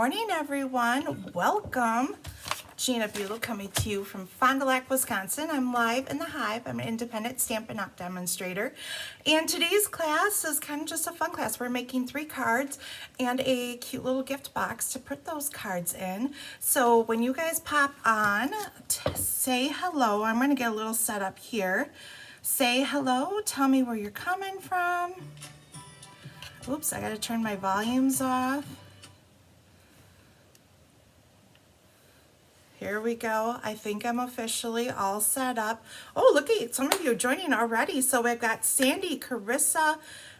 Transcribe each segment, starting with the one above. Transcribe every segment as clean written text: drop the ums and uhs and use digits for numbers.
morning, everyone. Welcome. Gina Buell coming to you from Fond du Lac, Wisconsin. I'm live in the Hive. I'm an independent Stampin' Up! Demonstrator. And today's class is kind of just a fun class. We're making 3 cards and a cute little gift box to put those cards in. So when you guys pop on, say hello. I'm going to get a little set up here. Say hello. Tell me where you're coming from. Oops, I got to turn my volumes off. Here we go. I think I'm officially all set up. Oh, look at some of you joining already. So we've got Sandy, Carissa,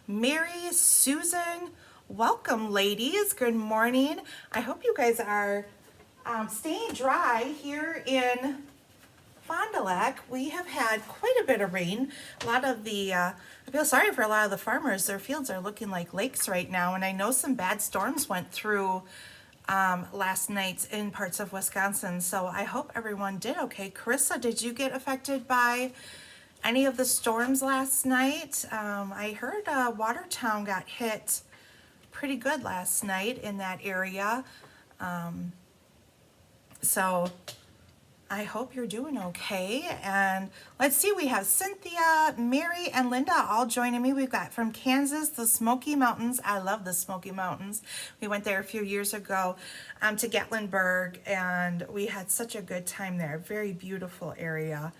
Mary, Susan. Welcome, ladies. Good morning. I hope you guys are staying dry here in Fond du Lac. We have had quite a bit of rain. A lot of the, I feel sorry for a lot of the farmers. Their fields are looking like lakes right now. And I know some bad storms went through last night in parts of Wisconsin, so I hope everyone did okay. Carissa, did you get affected by any of the storms last night? I heard Watertown got hit pretty good last night in that area, so I hope you're doing okay. And let's see, we have Cynthia, Mary, and Linda all joining me. We've got from Kansas, the Smoky Mountains. I love the Smoky Mountains. We went there a few years ago to Gatlinburg, and we had such a good time there. Very beautiful area.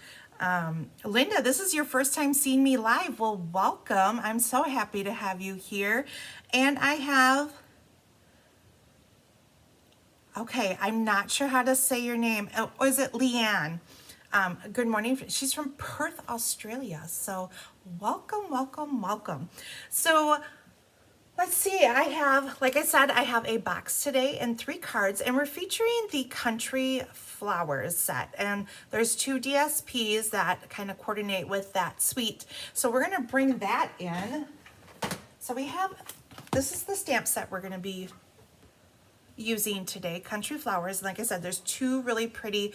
Linda, this is your first time seeing me live. Well, welcome. I'm so happy to have you here. And I have... Okay, I'm not sure how to say your name. Oh, is it Leanne? Good morning. She's from Perth, Australia. So welcome, welcome, welcome. So let's see. I have, like I said, I have a box today and 3 cards, and we're featuring the Country Flowers set. And there's 2 DSPs that kind of coordinate with that suite. So we're going to bring that in. So we have, this is the stamp set we're going to be using today, Country Flowers. Like I said, there's 2 really pretty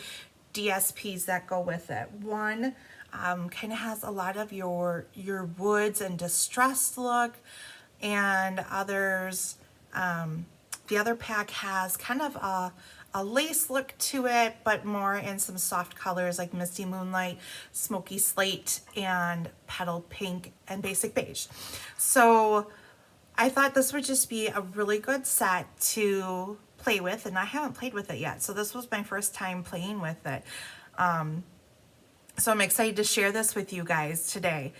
DSPs that go with it. One kind of has a lot of your woods and distressed look, and others, the other pack has kind of a lace look to it, but more in some soft colors like Misty Moonlight, Smoky Slate, and Petal Pink, and Basic Beige. So I thought this would just be a really good set to play with, and I haven't played with it yet, so this was my first time playing with it. So I'm excited to share this with you guys today.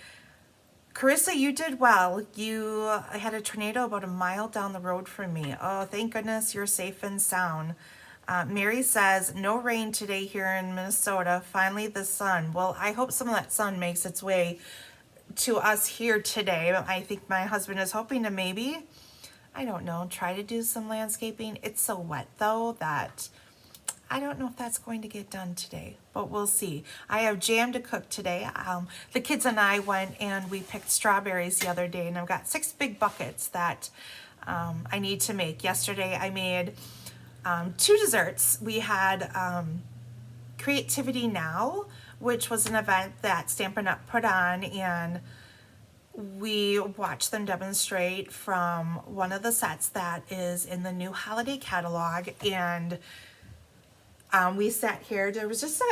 Carissa, you did well. You had a tornado about a mile down the road from me. Oh, thank goodness you're safe and sound. Mary says, no rain today here in Minnesota. Finally the sun. Well, I hope some of that sun makes its way to us here today. I think my husband is hoping to maybe, I don't know, try to do some landscaping. It's so wet though that I don't know if that's going to get done today, but we'll see. I have jam to cook today. The kids and I went and we picked strawberries the other day, and I've got 6 big buckets that I need to make. Yesterday I made 2 desserts. We had Creativity Now, which was an event that Stampin' Up! Put on, and we watched them demonstrate from one of the sets that is in the new holiday catalog. And we sat here, there was just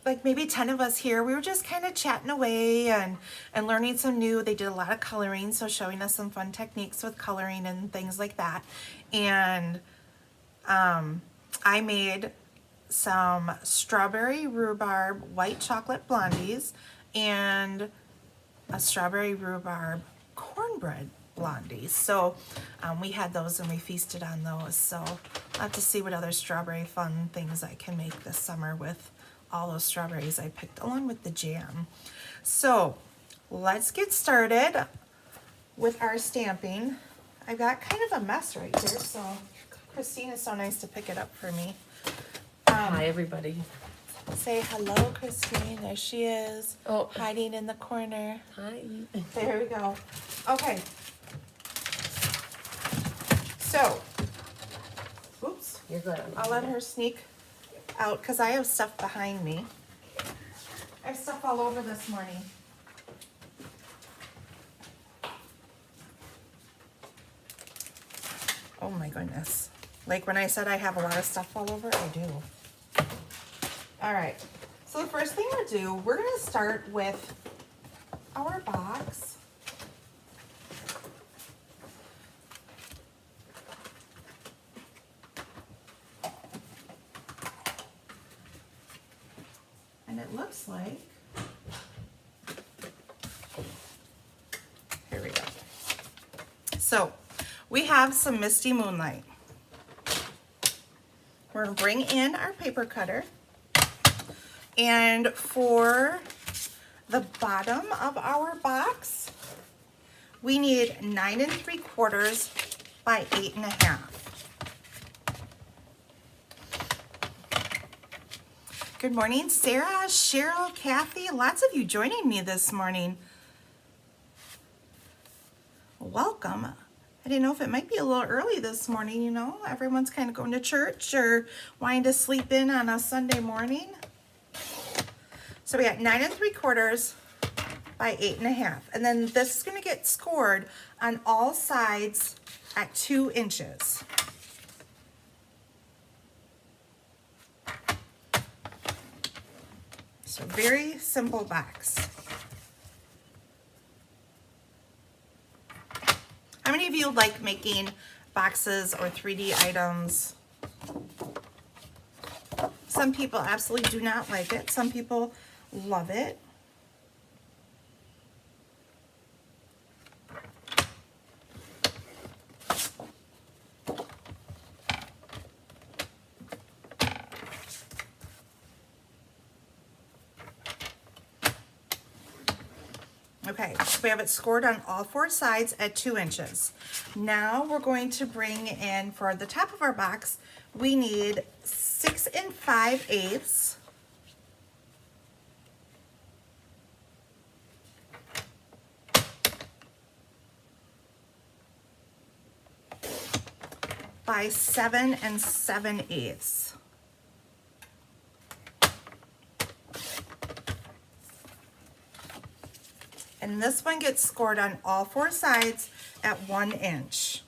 like maybe 10 of us here. We were just kind of chatting away and learning some new, they did a lot of coloring, so showing us some fun techniques with coloring and things like that. And I made some strawberry rhubarb white chocolate blondies and a strawberry rhubarb cornbread blondies. So we had those and we feasted on those. So I'll have to see what other strawberry fun things I can make this summer with all those strawberries I picked along with the jam. So let's get started with our stamping. I've got kind of a mess right here, so Christine is so nice to pick it up for me. Hi, everybody. Say hello, Christine. There she is, hiding in the corner. Hi. There we go. Okay. So, oops. You're good. I'll let her sneak out because I have stuff behind me. I have stuff all over this morning. Oh my goodness. Like when I said I have a lot of stuff all over, I do. All right, so the first thing we'll do, we're gonna start with our box. And it looks like, here we go. So we have some Misty Moonlight. We're gonna bring in our paper cutter. And for the bottom of our box, we need 9 3/4 by 8 1/2. Good morning, Sarah, Cheryl, Kathy, lots of you joining me this morning. Welcome. I didn't know if it might be a little early this morning, you know, everyone's kind of going to church or wanting to sleep in on a Sunday morning. So we got 9 3/4 by 8 1/2. And then this is going to get scored on all sides at 2 inches. So very simple box. How many of you like making boxes or 3D items? Some people absolutely do not like it. Some people love it. Okay, we have it scored on all 4 sides at 2 inches. Now we're going to bring in, for the top of our box, we need 6 5/8 by 7 7/8. And this one gets scored on all 4 sides at 1 inch.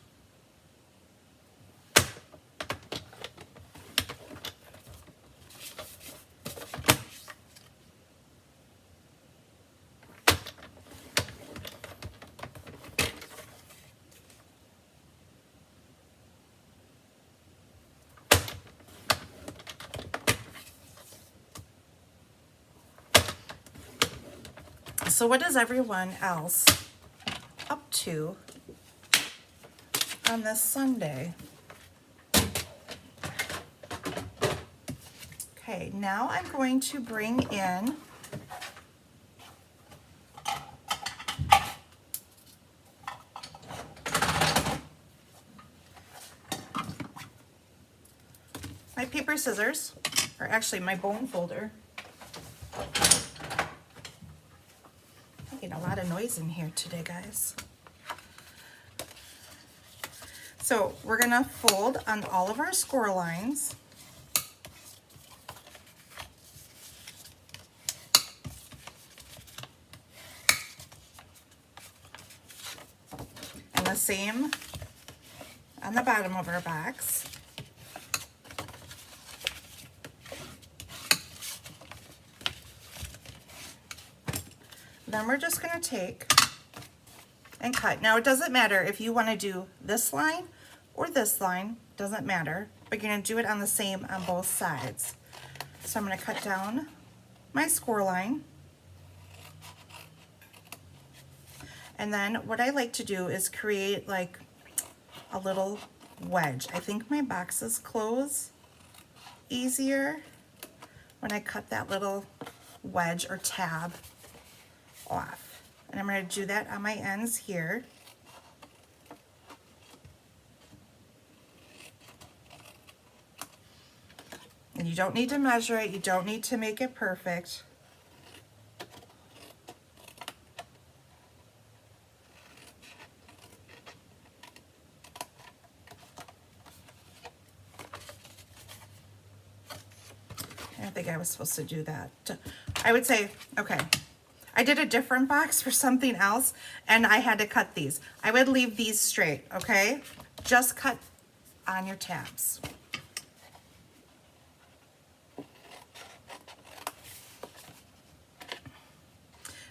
So what is everyone else up to on this Sunday? Okay, now I'm going to bring in my paper scissors, or actually my bone folder. A lot of noise in here today, guys. So we're gonna fold on all of our score lines. And the same on the bottom of our box. Then we're just going to take and cut. Now it doesn't matter if you want to do this line or this line, doesn't matter, but you're going to do it on the same on both sides. So I'm going to cut down my score line. And then what I like to do is create like a little wedge. I think my boxes close easier when I cut that little wedge or tab off. And I'm going to do that on my ends here. And you don't need to measure it, you don't need to make it perfect. I don't think I was supposed to do that. I would say, okay, I did a different box for something else and I had to cut these. I would leave these straight, okay? Just cut on your tabs.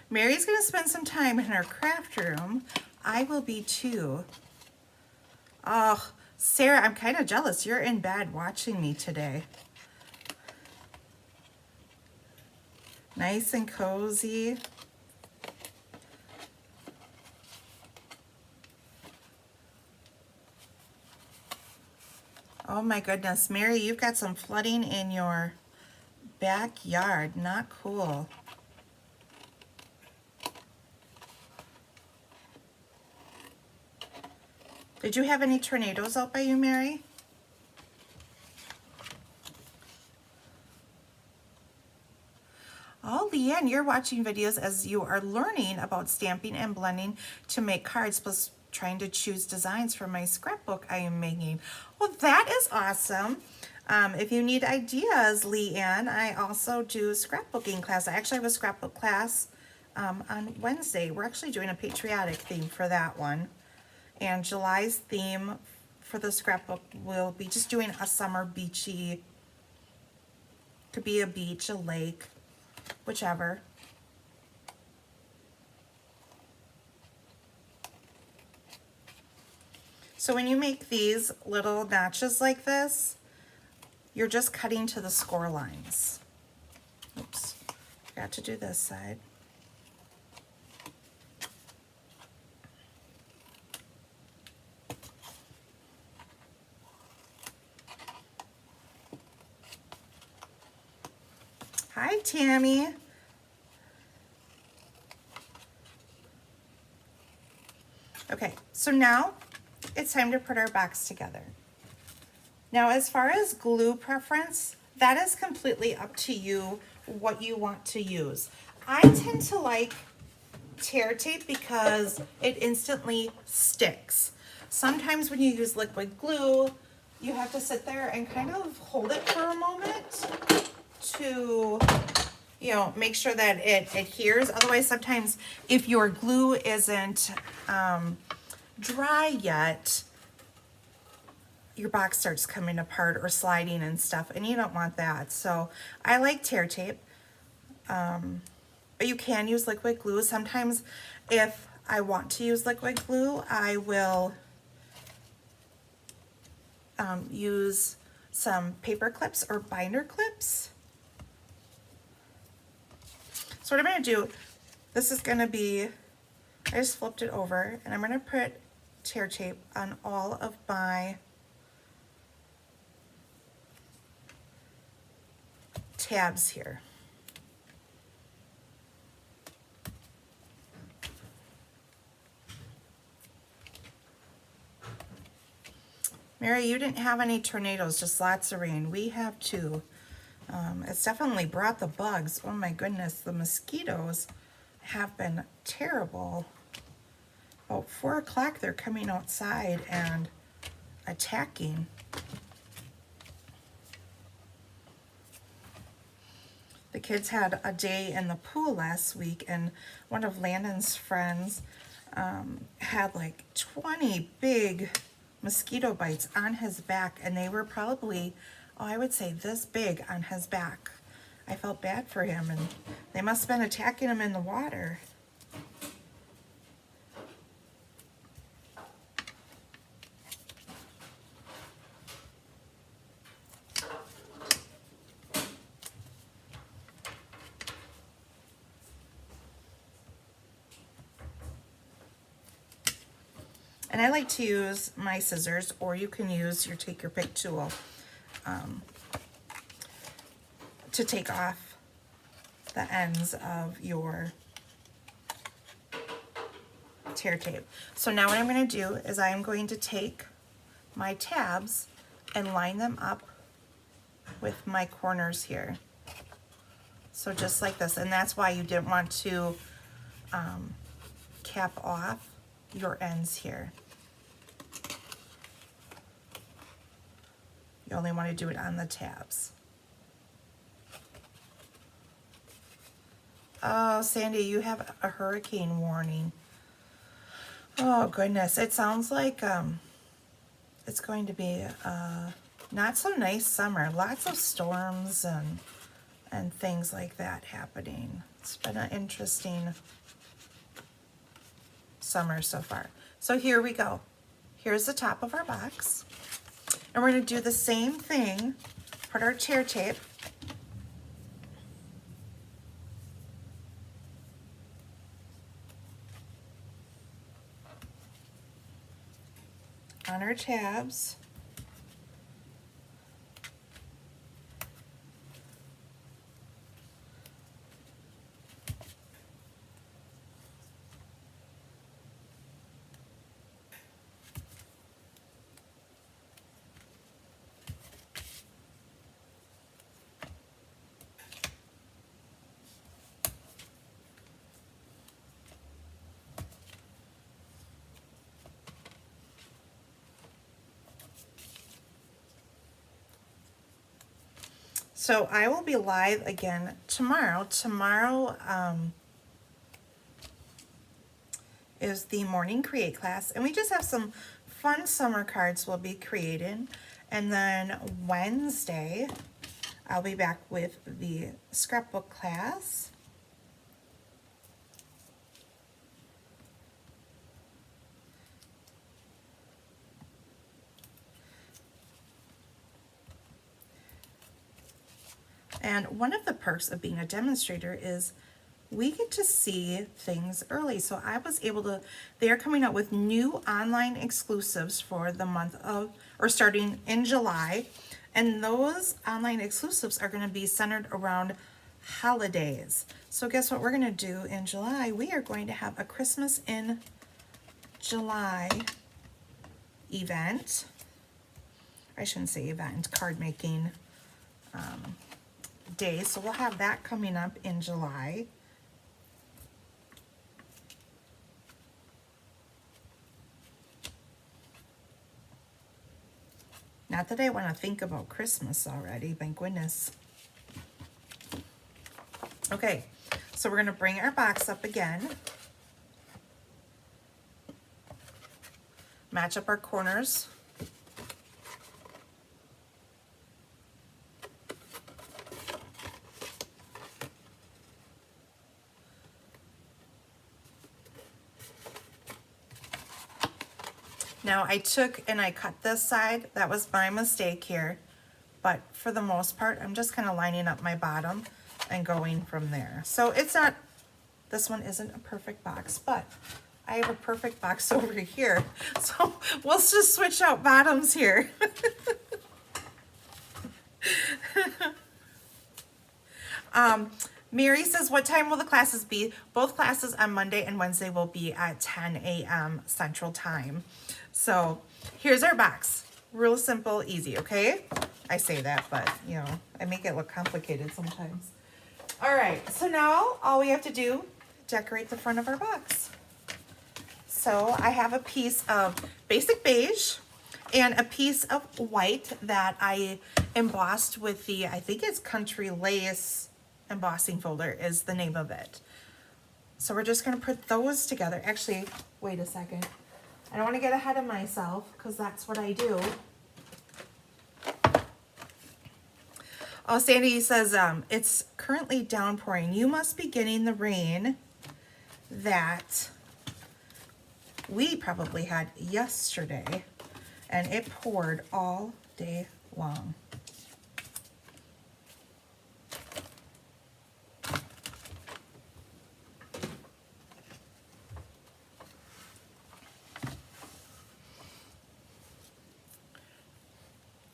Mary's going to spend some time in her craft room. I will be too. Oh, Sarah, I'm kind of jealous. You're in bed watching me today. Nice and cozy. Oh my goodness, Mary, you've got some flooding in your backyard. Not cool. Did you have any tornadoes out by you, Mary? Oh, Leanne, you're watching videos as you are learning about stamping and blending to make cards, plus trying to choose designs for my scrapbook I am making. Well, that is awesome. If you need ideas, Leanne, I also do scrapbooking class. I actually have a scrapbook class on Wednesday. We're actually doing a patriotic theme for that one. And July's theme for the scrapbook will be just doing a summer beachy, could be a beach, a lake, whichever. So when you make these little notches like this, you're just cutting to the score lines. Oops, forgot to do this side. Hi, Tammy. Okay, so now it's time to put our box together. Now, as far as glue preference, that is completely up to you what you want to use. I tend to like tear tape because it instantly sticks. Sometimes when you use liquid glue, you have to sit there and kind of hold it for a moment to, you know, make sure that it adheres. Otherwise, sometimes if your glue isn't dry yet, your box starts coming apart or sliding and stuff, and you don't want that. So I like tear tape, but you can use liquid glue. Sometimes if I want to use liquid glue, I will use some paper clips or binder clips. So what I'm going to do, this is going to be, I just flipped it over, and I'm going to put tear tape on all of my tabs here. Mary, you didn't have any tornadoes, just lots of rain. We have two. It's definitely brought the bugs. Oh my goodness, the mosquitoes have been terrible. About 4 o'clock, they're coming outside and attacking. The kids had a day in the pool last week, and one of Landon's friends had like 20 big mosquito bites on his back, and they were probably, oh, I would say this big on his back. I felt bad for him, and they must have been attacking him in the water. And I like to use my scissors, or you can use your take your pick tool to take off the ends of your tear tape. So now what I'm going to do is I'm going to take my tabs and line them up with my corners here. So just like this, and that's why you didn't want to cap off your ends here. You only want to do it on the tabs. Oh, Sandy, you have a hurricane warning. Oh goodness, it sounds like it's going to be not so nice summer. Lots of storms and things like that happening. It's been an interesting summer so far. So here we go. Here's the top of our box. And we're going to do the same thing. Put our tear tape on our tabs. So I will be live again tomorrow. Tomorrow is the morning create class, and we just have some fun summer cards we'll be creating. And then Wednesday, I'll be back with the scrapbook class. And one of the perks of being a demonstrator is we get to see things early. So I was able to, they're coming out with new online exclusives for the month of, or starting in July. And those online exclusives are gonna be centered around holidays. So guess what we're gonna do in July? We are going to have a Christmas in July event. I shouldn't say event, card making day. So we'll have that coming up in July. Not that I want to think about Christmas already, thank goodness. Okay, so we're going to bring our box up again. Match up our corners. Now I took and I cut this side. That was my mistake here. But for the most part, I'm just kind of lining up my bottom and going from there. So it's not, this one isn't a perfect box, but I have a perfect box over here. So we'll just switch out bottoms here. Mary says, what time will the classes be? Both classes on Monday and Wednesday will be at 10 a.m. Central Time. So here's our box. Real simple, easy, okay? I say that, but you know, I make it look complicated sometimes. All right, so now all we have to do, decorate the front of our box. So I have a piece of basic beige and a piece of white that I embossed with the, I think it's Country Lace embossing folder is the name of it. So we're just gonna put those together. Actually, wait a second. I don't want to get ahead of myself because that's what I do. Oh, Sandy says, it's currently downpouring. You must be getting the rain that we probably had yesterday, and it poured all day long.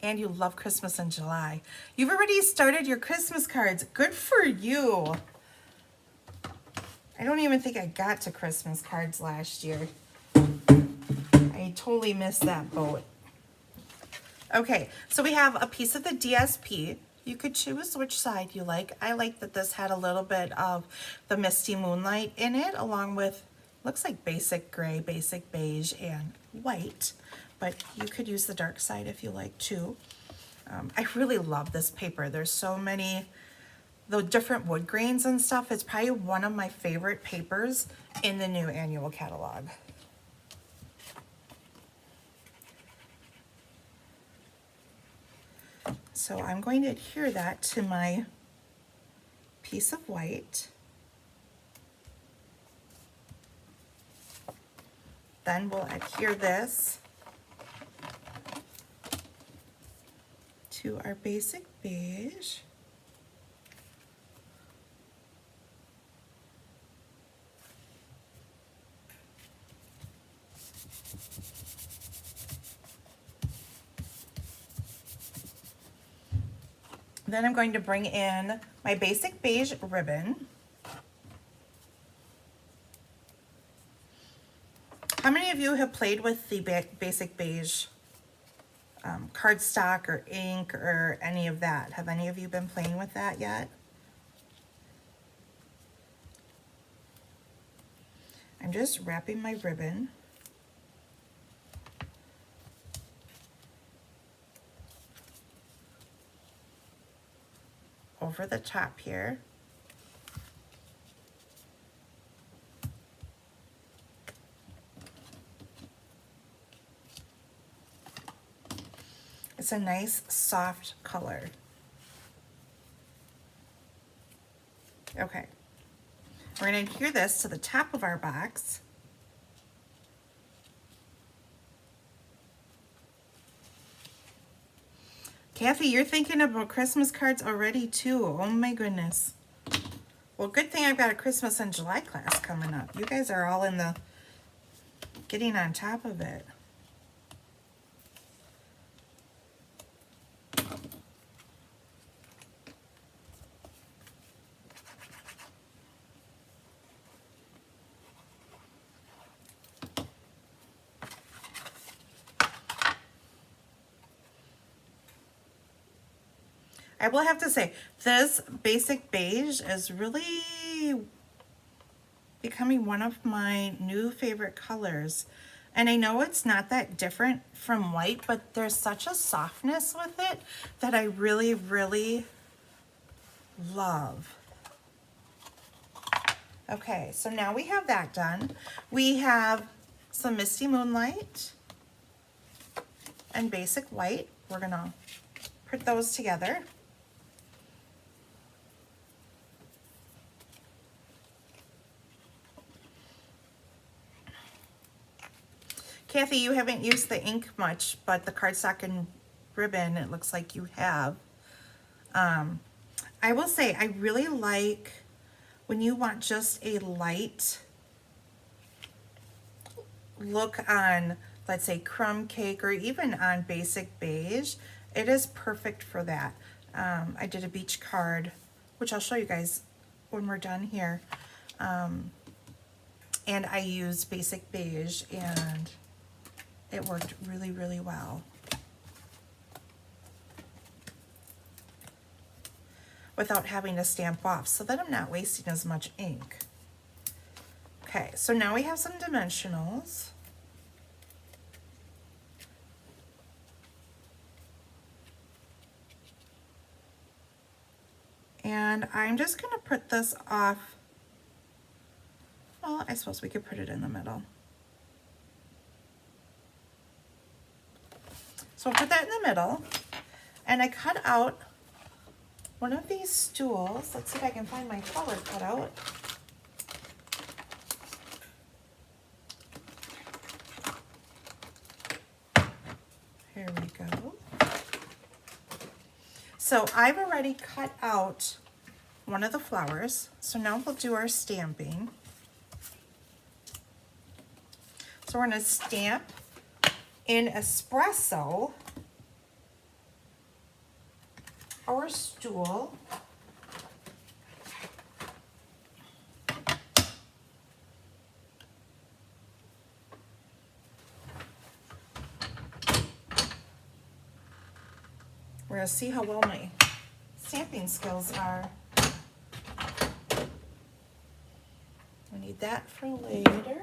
And you love Christmas in July. You've already started your Christmas cards. Good for you. I don't even think I got to Christmas cards last year. I totally missed that boat. Okay, so we have a piece of the DSP. You could choose which side you like. I like that this had a little bit of the Misty Moonlight in it, along with, looks like basic gray, basic beige, and white. But you could use the dark side if you like too. I really love this paper. There's so many, the different wood grains and stuff. It's probably one of my favorite papers in the new annual catalog. So I'm going to adhere that to my piece of white. Then we'll adhere this to our basic beige. Then I'm going to bring in my basic beige ribbon. How many of you have played with the basic beige cardstock or ink or any of that? Have any of you been playing with that yet? I'm just wrapping my ribbon over the top here. It's a nice soft color. Okay, we're going to adhere this to the top of our box. Kathy, you're thinking about Christmas cards already too. Oh my goodness. Well, good thing I've got a Christmas in July class coming up. You guys are all in the getting on top of it. I will have to say, this basic beige is really becoming one of my new favorite colors. And I know it's not that different from white, but there's such a softness with it that I really, really love. Okay, so now we have that done. We have some Misty Moonlight and basic white. We're gonna put those together. Kathy, you haven't used the ink much, but the cardstock and ribbon, it looks like you have. I will say, I really like when you want just a light look on, let's say, crumb cake or even on basic beige. It is perfect for that. I did a beach card, which I'll show you guys when we're done here. And I used basic beige and it worked really, really well. Without having to stamp off, so that I'm not wasting as much ink. Okay, so now we have some dimensionals. And I'm just gonna put this off. Well, I suppose we could put it in the middle. So I'll put that in the middle, and I cut out one of these stools. Let's see if I can find my color cutout. Here we go. So I've already cut out one of the flowers. So now we'll do our stamping. So we're going to stamp in espresso our stool. We're going to see how well my stamping skills are. We need that for later.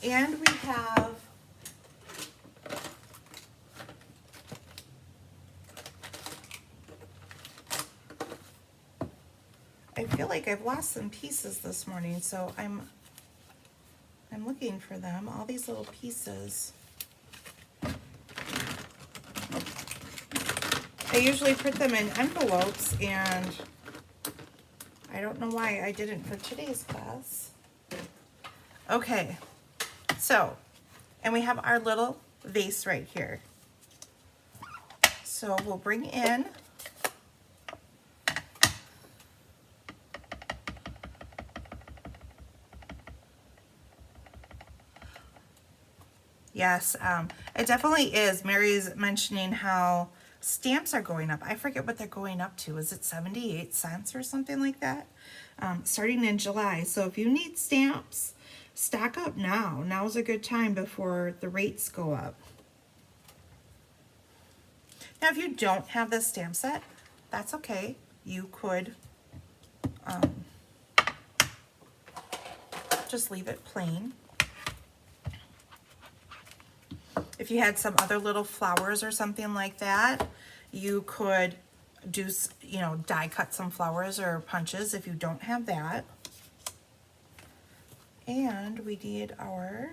And we have I feel like I've lost some pieces this morning, so I'm looking for them, all these little pieces. I usually put them in envelopes, and I don't know why I didn't for today's class. Okay, so, and we have our little vase right here. So we'll bring in yes, it definitely is. Mary's mentioning how stamps are going up. I forget what they're going up to. Is it 78 cents or something like that? Starting in July. So if you need stamps, stock up now. Now's a good time before the rates go up. Now, if you don't have this stamp set, that's okay. You could just leave it plain. If you had some other little flowers or something like that, you could do, you know, die cut some flowers or punches if you don't have that. And we need our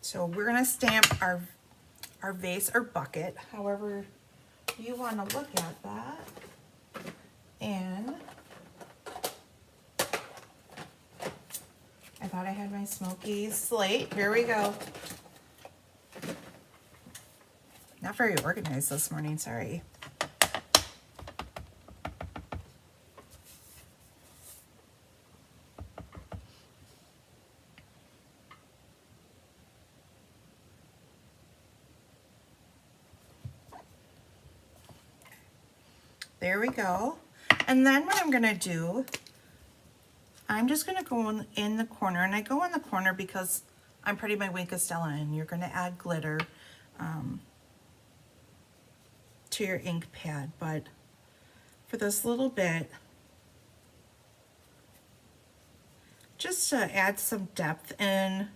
so we're gonna stamp our vase or bucket, however you want to look at that. And I thought I had my smoky slate. Here we go. Not very organized this morning, sorry. There we go. And then what I'm gonna do, I'm just gonna go in the corner, and I go in the corner because I'm putting my Wink of Stella in. You're gonna add glitter to your ink pad, but for this little bit, just to add some depth in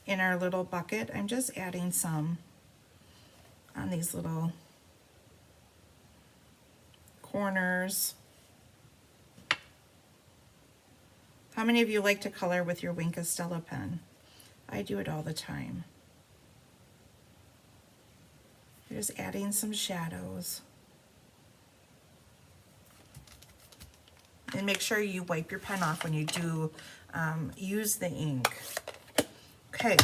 our little bucket, I'm just adding some on these little corners. How many of you like to color with your Wink of Stella pen? I do it all the time. You're just adding some shadows. And make sure you wipe your pen off when you do use the ink. Okay,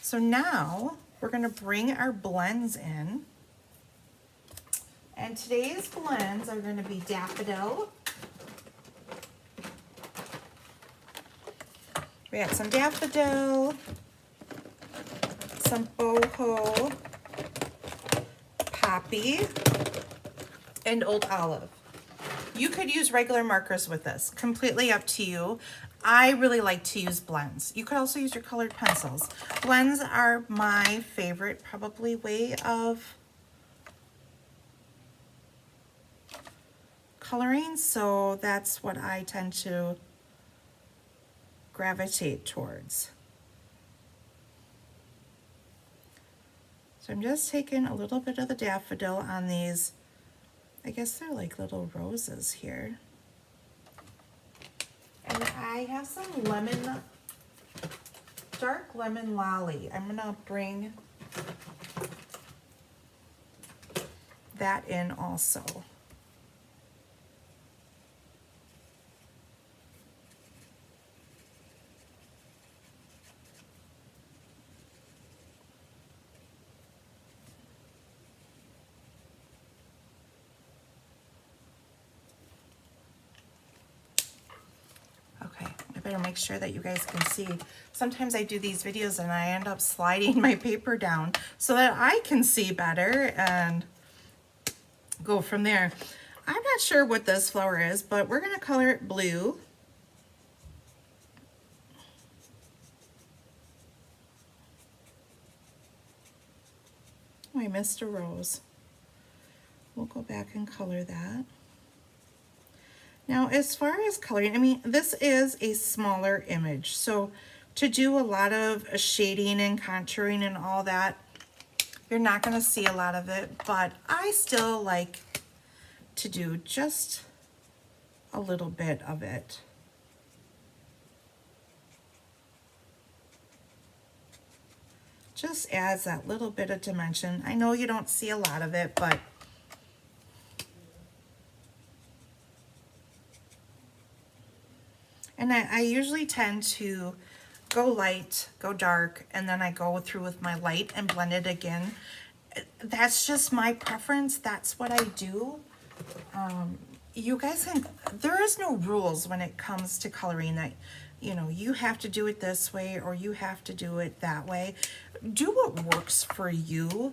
so now we're gonna bring our blends in. And today's blends are gonna be Daffodil. We have some Daffodil, some Boho, Poppy, and Old Olive. You could use regular markers with this, completely up to you. I really like to use blends. You could also use your colored pencils. Blends are my favorite probably way of coloring, so that's what I tend to gravitate towards. So I'm just taking a little bit of the daffodil on these, I guess they're like little roses here. And I have some lemon, dark lemon lolly. I'm gonna bring that in also. Better make sure that you guys can see. Sometimes I do these videos and I end up sliding my paper down so that I can see better and go from there. I'm not sure what this flower is, but we're going to color it blue. Oh, I missed a rose. We'll go back and color that. Now, as far as coloring, I mean, this is a smaller image, so to do a lot of shading and contouring and all that, you're not going to see a lot of it, but I still like to do just a little bit of it. Just adds that little bit of dimension. I know you don't see a lot of it, but and I usually tend to go light, go dark, and then I go through with my light and blend it again. That's just my preference. That's what I do. You guys can, there is no rules when it comes to coloring that, you know, you have to do it this way or you have to do it that way. Do what works for you,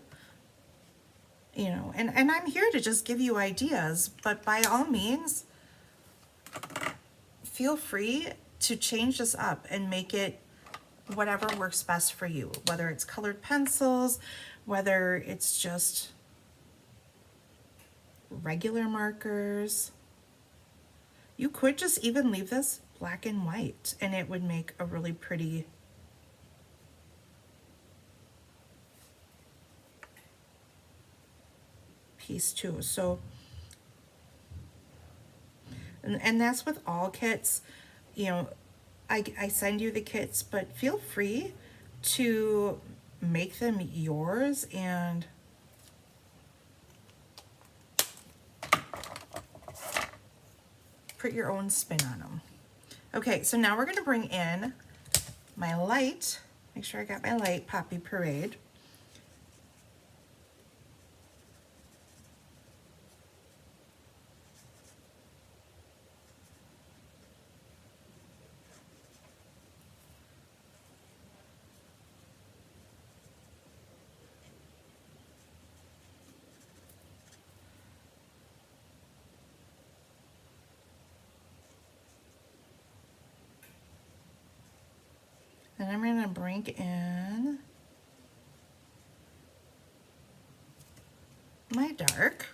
you know, and I'm here to just give you ideas, but by all means, feel free to change this up and make it whatever works best for you, whether it's colored pencils, whether it's just regular markers. You could just even leave this black and white and it would make a really pretty piece too. So, and that's with all kits. You know, I send you the kits, but feel free to make them yours and put your own spin on them. Okay, so now we're going to bring in my light. Make sure I got my light, Poppy Parade. Then I'm going to bring in my dark.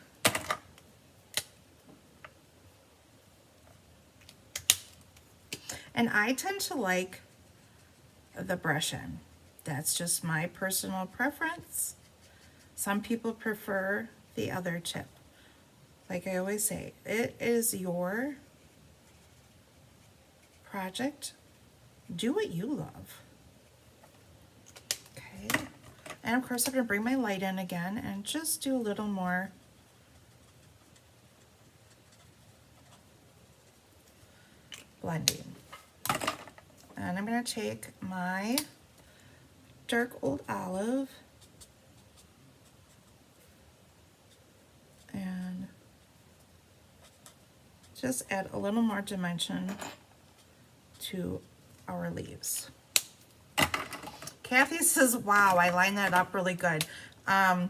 And I tend to like the brush end. That's just my personal preference. Some people prefer the other tip. Like I always say, it is your project. Do what you love. Okay. And of course I'm going to bring my light in again and just do a little more blending. And I'm going to take my dark old olive and just add a little more dimension to our leaves. Kathy says, wow, I lined that up really good. I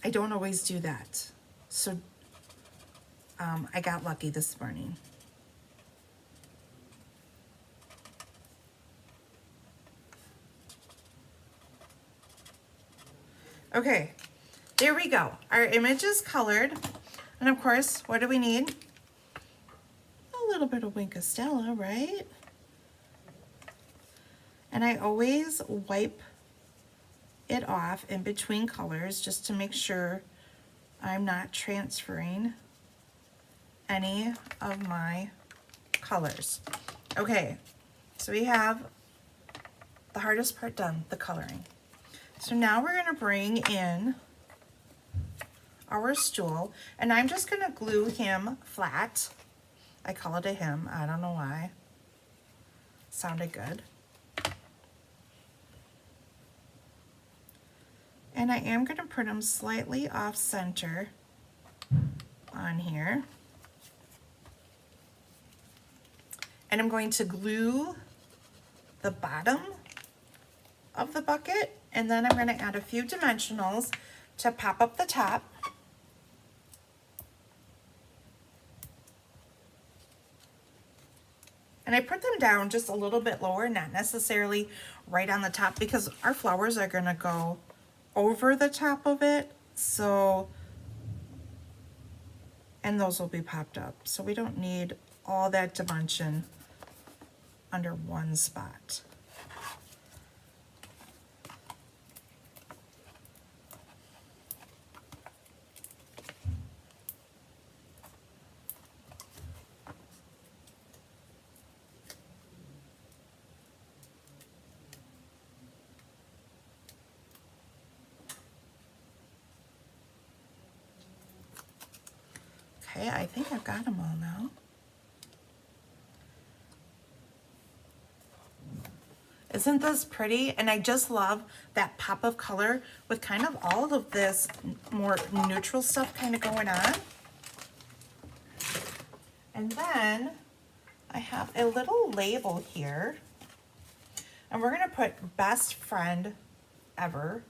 don't always do that. So I got lucky this morning. Okay, there we go. Our image is colored. And of course, what do we need? A little bit of Wink of Stella, right? And I always wipe it off in between colors just to make sure I'm not transferring any of my colors. Okay, so we have the hardest part done, the coloring. So now we're gonna bring in our stool, and I'm just gonna glue him flat. I call it a him, I don't know why. Sounded good. And I am going to put them slightly off center on here. And I'm going to glue the bottom of the bucket, and then I'm going to add a few dimensionals to pop up the top. And I put them down just a little bit lower, not necessarily right on the top, because our flowers are going to go over the top of it, so, and those will be popped up, so we don't need all that dimension under one spot. Okay, I think I've got them all now. Isn't this pretty? And I just love that pop of color with kind of all of this more neutral stuff kind of going on. And then I have a little label here. And we're gonna put best friend ever.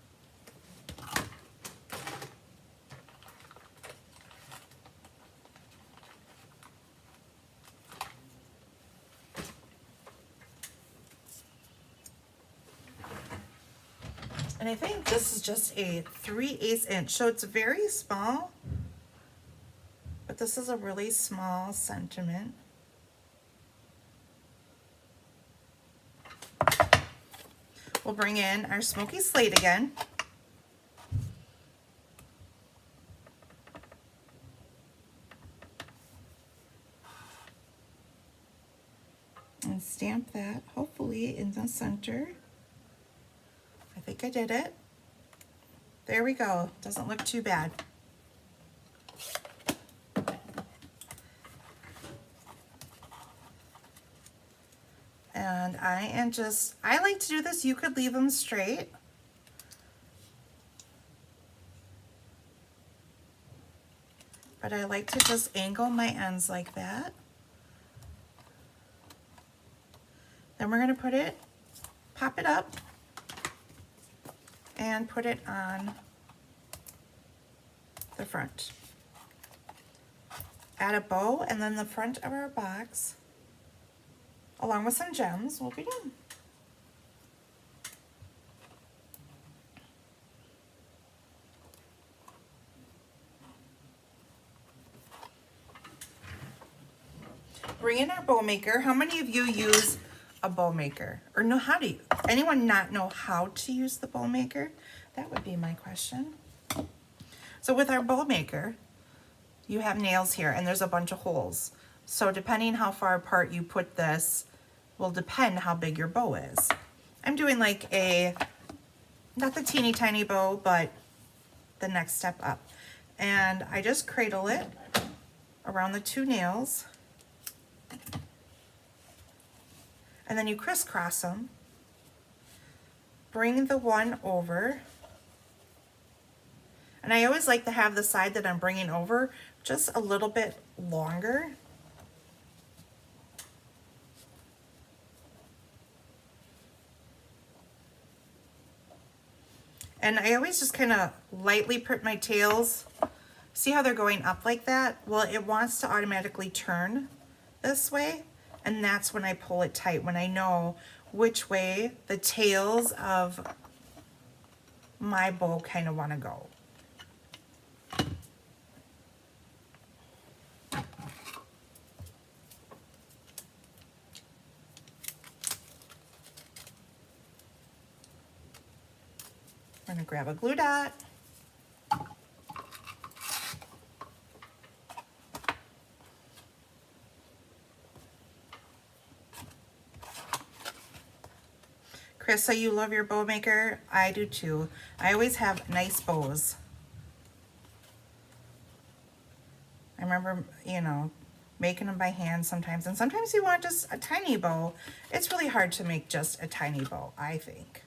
And I think this is just a 3/8 inch, so it's very small, but this is a really small sentiment. We'll bring in our smoky slate again. And stamp that, hopefully in the center. I think I did it. There we go. Doesn't look too bad. And I like to do this. You could leave them straight. But I like to just angle my ends like that. Then we're going to put it, pop it up, and put it on the front. Add a bow, and then the front of our box, along with some gems, will be done. Bring in our bow maker. How many of you use a bow maker? Or know how to, anyone not know how to use the bow maker? That would be my question. So with our bow maker, you have nails here and there's a bunch of holes. So depending how far apart you put this will depend how big your bow is. I'm doing like a, not the teeny tiny bow, but the next step up. And I just cradle it around the two nails. And then you crisscross them. Bring the one over. And I always like to have the side that I'm bringing over just a little bit longer. And I always just kind of lightly print my tails. See how they're going up like that? Well, it wants to automatically turn this way. And that's when I pull it tight, when I know which way the tails of my bow kind of want to go. I'm going to grab a glue dot. Chris, so you love your bow maker? I do too. I always have nice bows. I remember, you know, making them by hand sometimes, and sometimes you want just a tiny bow. It's really hard to make just a tiny bow, I think.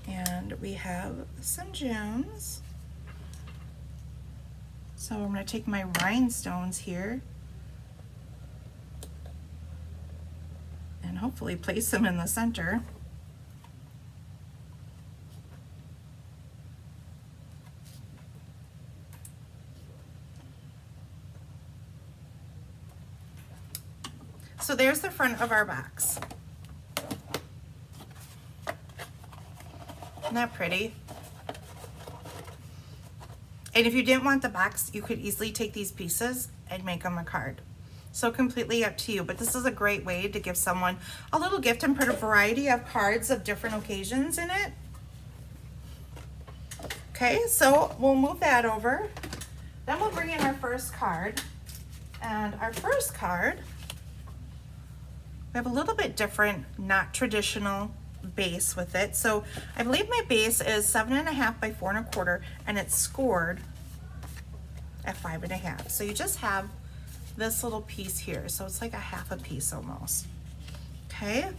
And we have some gems. So I'm going to take my rhinestones here and hopefully place them in the center. So there's the front of our box. Isn't that pretty? And if you didn't want the box, you could easily take these pieces and make them a card. So completely up to you, but this is a great way to give someone a little gift and put a variety of cards of different occasions in it. Okay, so we'll move that over. Then we'll bring in our first card. And our first card We have a little bit different, not traditional base with it. So I believe my base is 7.5 by 4.25, and it's scored at 5.5. So you just have this little piece here. So it's like a half a piece almost. Okay. And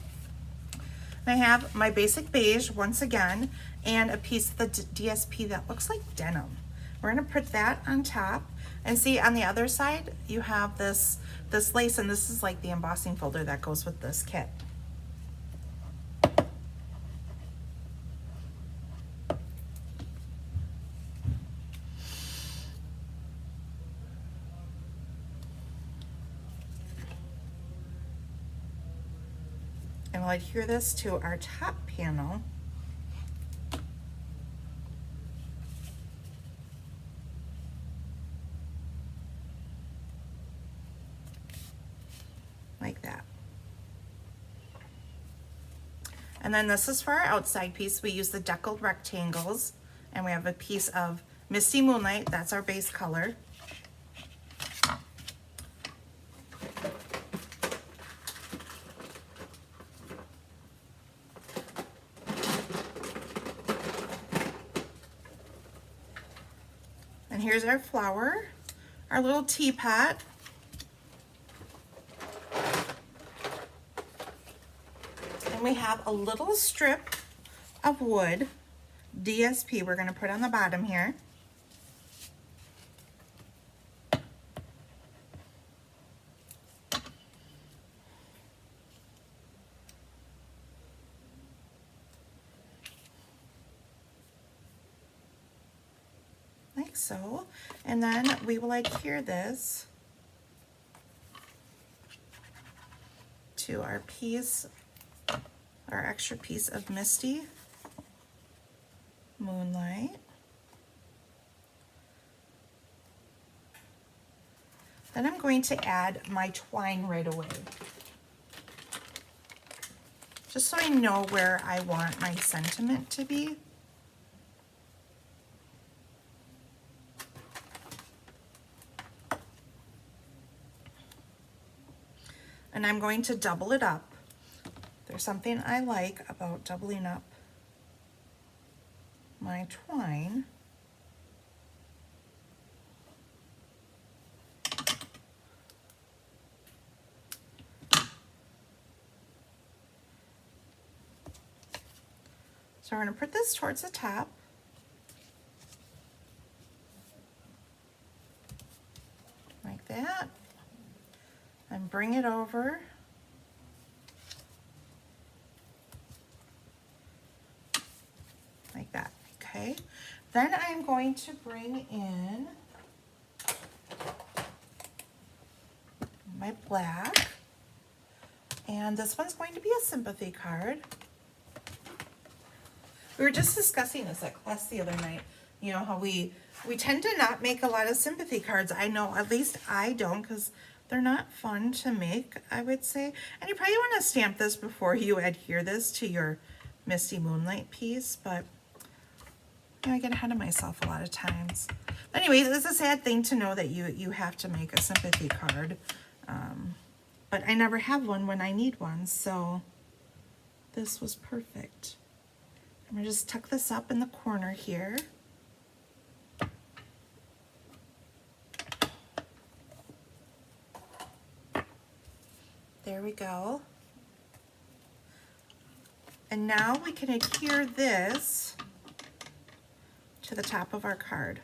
I have my basic beige once again, and a piece of the DSP that looks like denim. We're gonna put that on top, and see on the other side, you have this lace, and this is like the embossing folder that goes with this kit. And we'll adhere this to our top panel. Like that. And then this is for our outside piece. We use the deckled rectangles, and we have a piece of Misty Moonlight. That's our base color. And here's our flower, our little teapot. We have a little strip of wood, DSP, we're going to put on the bottom here. Like so. And then we will adhere this to our piece, our extra piece of Misty Moonlight. Then I'm going to add my twine right away, just so I know where I want my sentiment to be. And I'm going to double it up. There's something I like about doubling up my twine. So we're going to put this towards the top. Like that. And bring it over. Like that, okay? Then I'm going to bring in my black. And this one's going to be a sympathy card. We were just discussing this at class the other night. You know how we tend to not make a lot of sympathy cards. I know, at least I don't, because they're not fun to make, I would say. And you probably want to stamp this before you adhere this to your Misty Moonlight piece, but you know, I get ahead of myself a lot of times. But anyways, it's a sad thing to know that you have to make a sympathy card. But I never have one when I need one, so this was perfect. I'm gonna just tuck this up in the corner here. There we go. And now we can adhere this to the top of our card.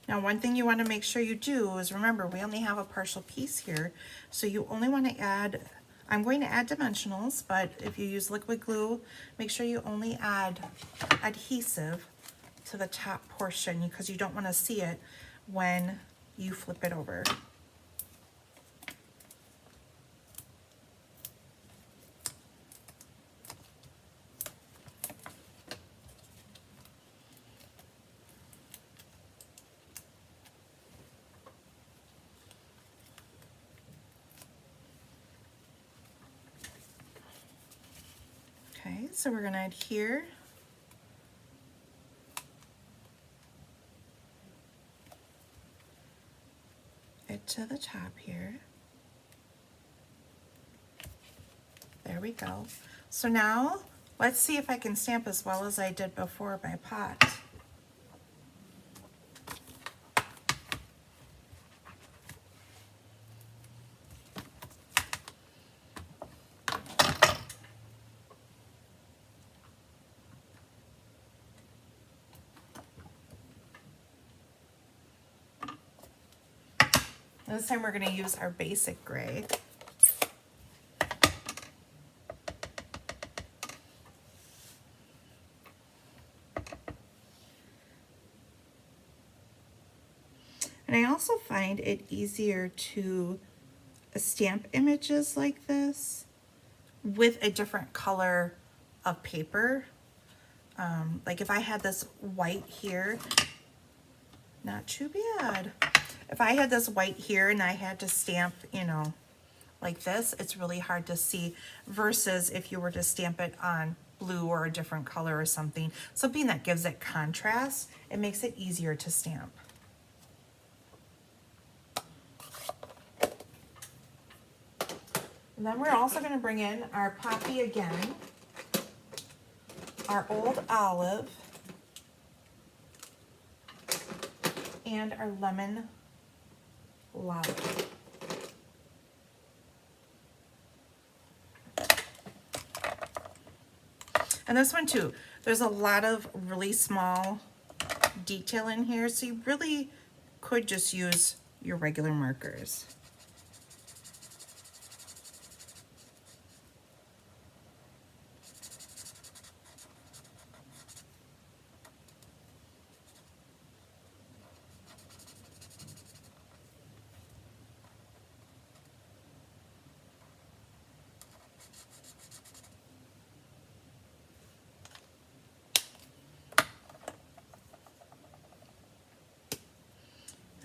Now, one thing you want to make sure you do is remember, we only have a partial piece here, so you only want to add, I'm going to add dimensionals, but if you use liquid glue, make sure you only add adhesive to the top portion, because you don't want to see it when you flip it over. Okay, so we're going to adhere it to the top here. we go. So now, let's see if I can stamp as well as I did before my pot. This time we're going to use our basic gray. And I also find it easier to stamp images like this with a different color of paper. Like if I had this white here, not too bad. If I had this white here and I had to stamp, you know, like this, it's really hard to see versus if you were to stamp it on blue or a different color or something that gives it contrast, it makes it easier to stamp. And then we're also going to bring in our poppy again, our old olive, and our lemon lolly. And this one too, there's a lot of really small detail in here, so you really could just use your regular markers.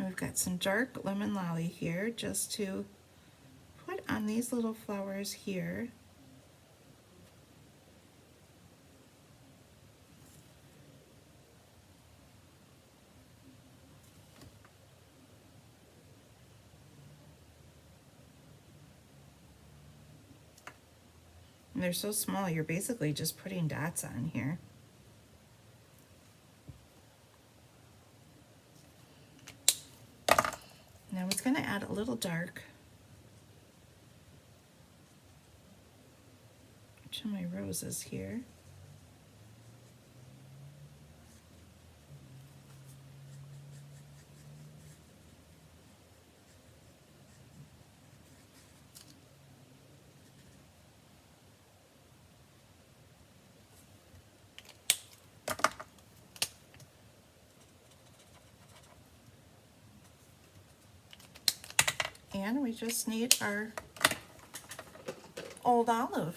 And we've got some dark lemon lolly here just to put on these little flowers here. And they're so small, you're basically just putting dots on here. Now it's going to add a little dark to my roses here. And we just need our old olive.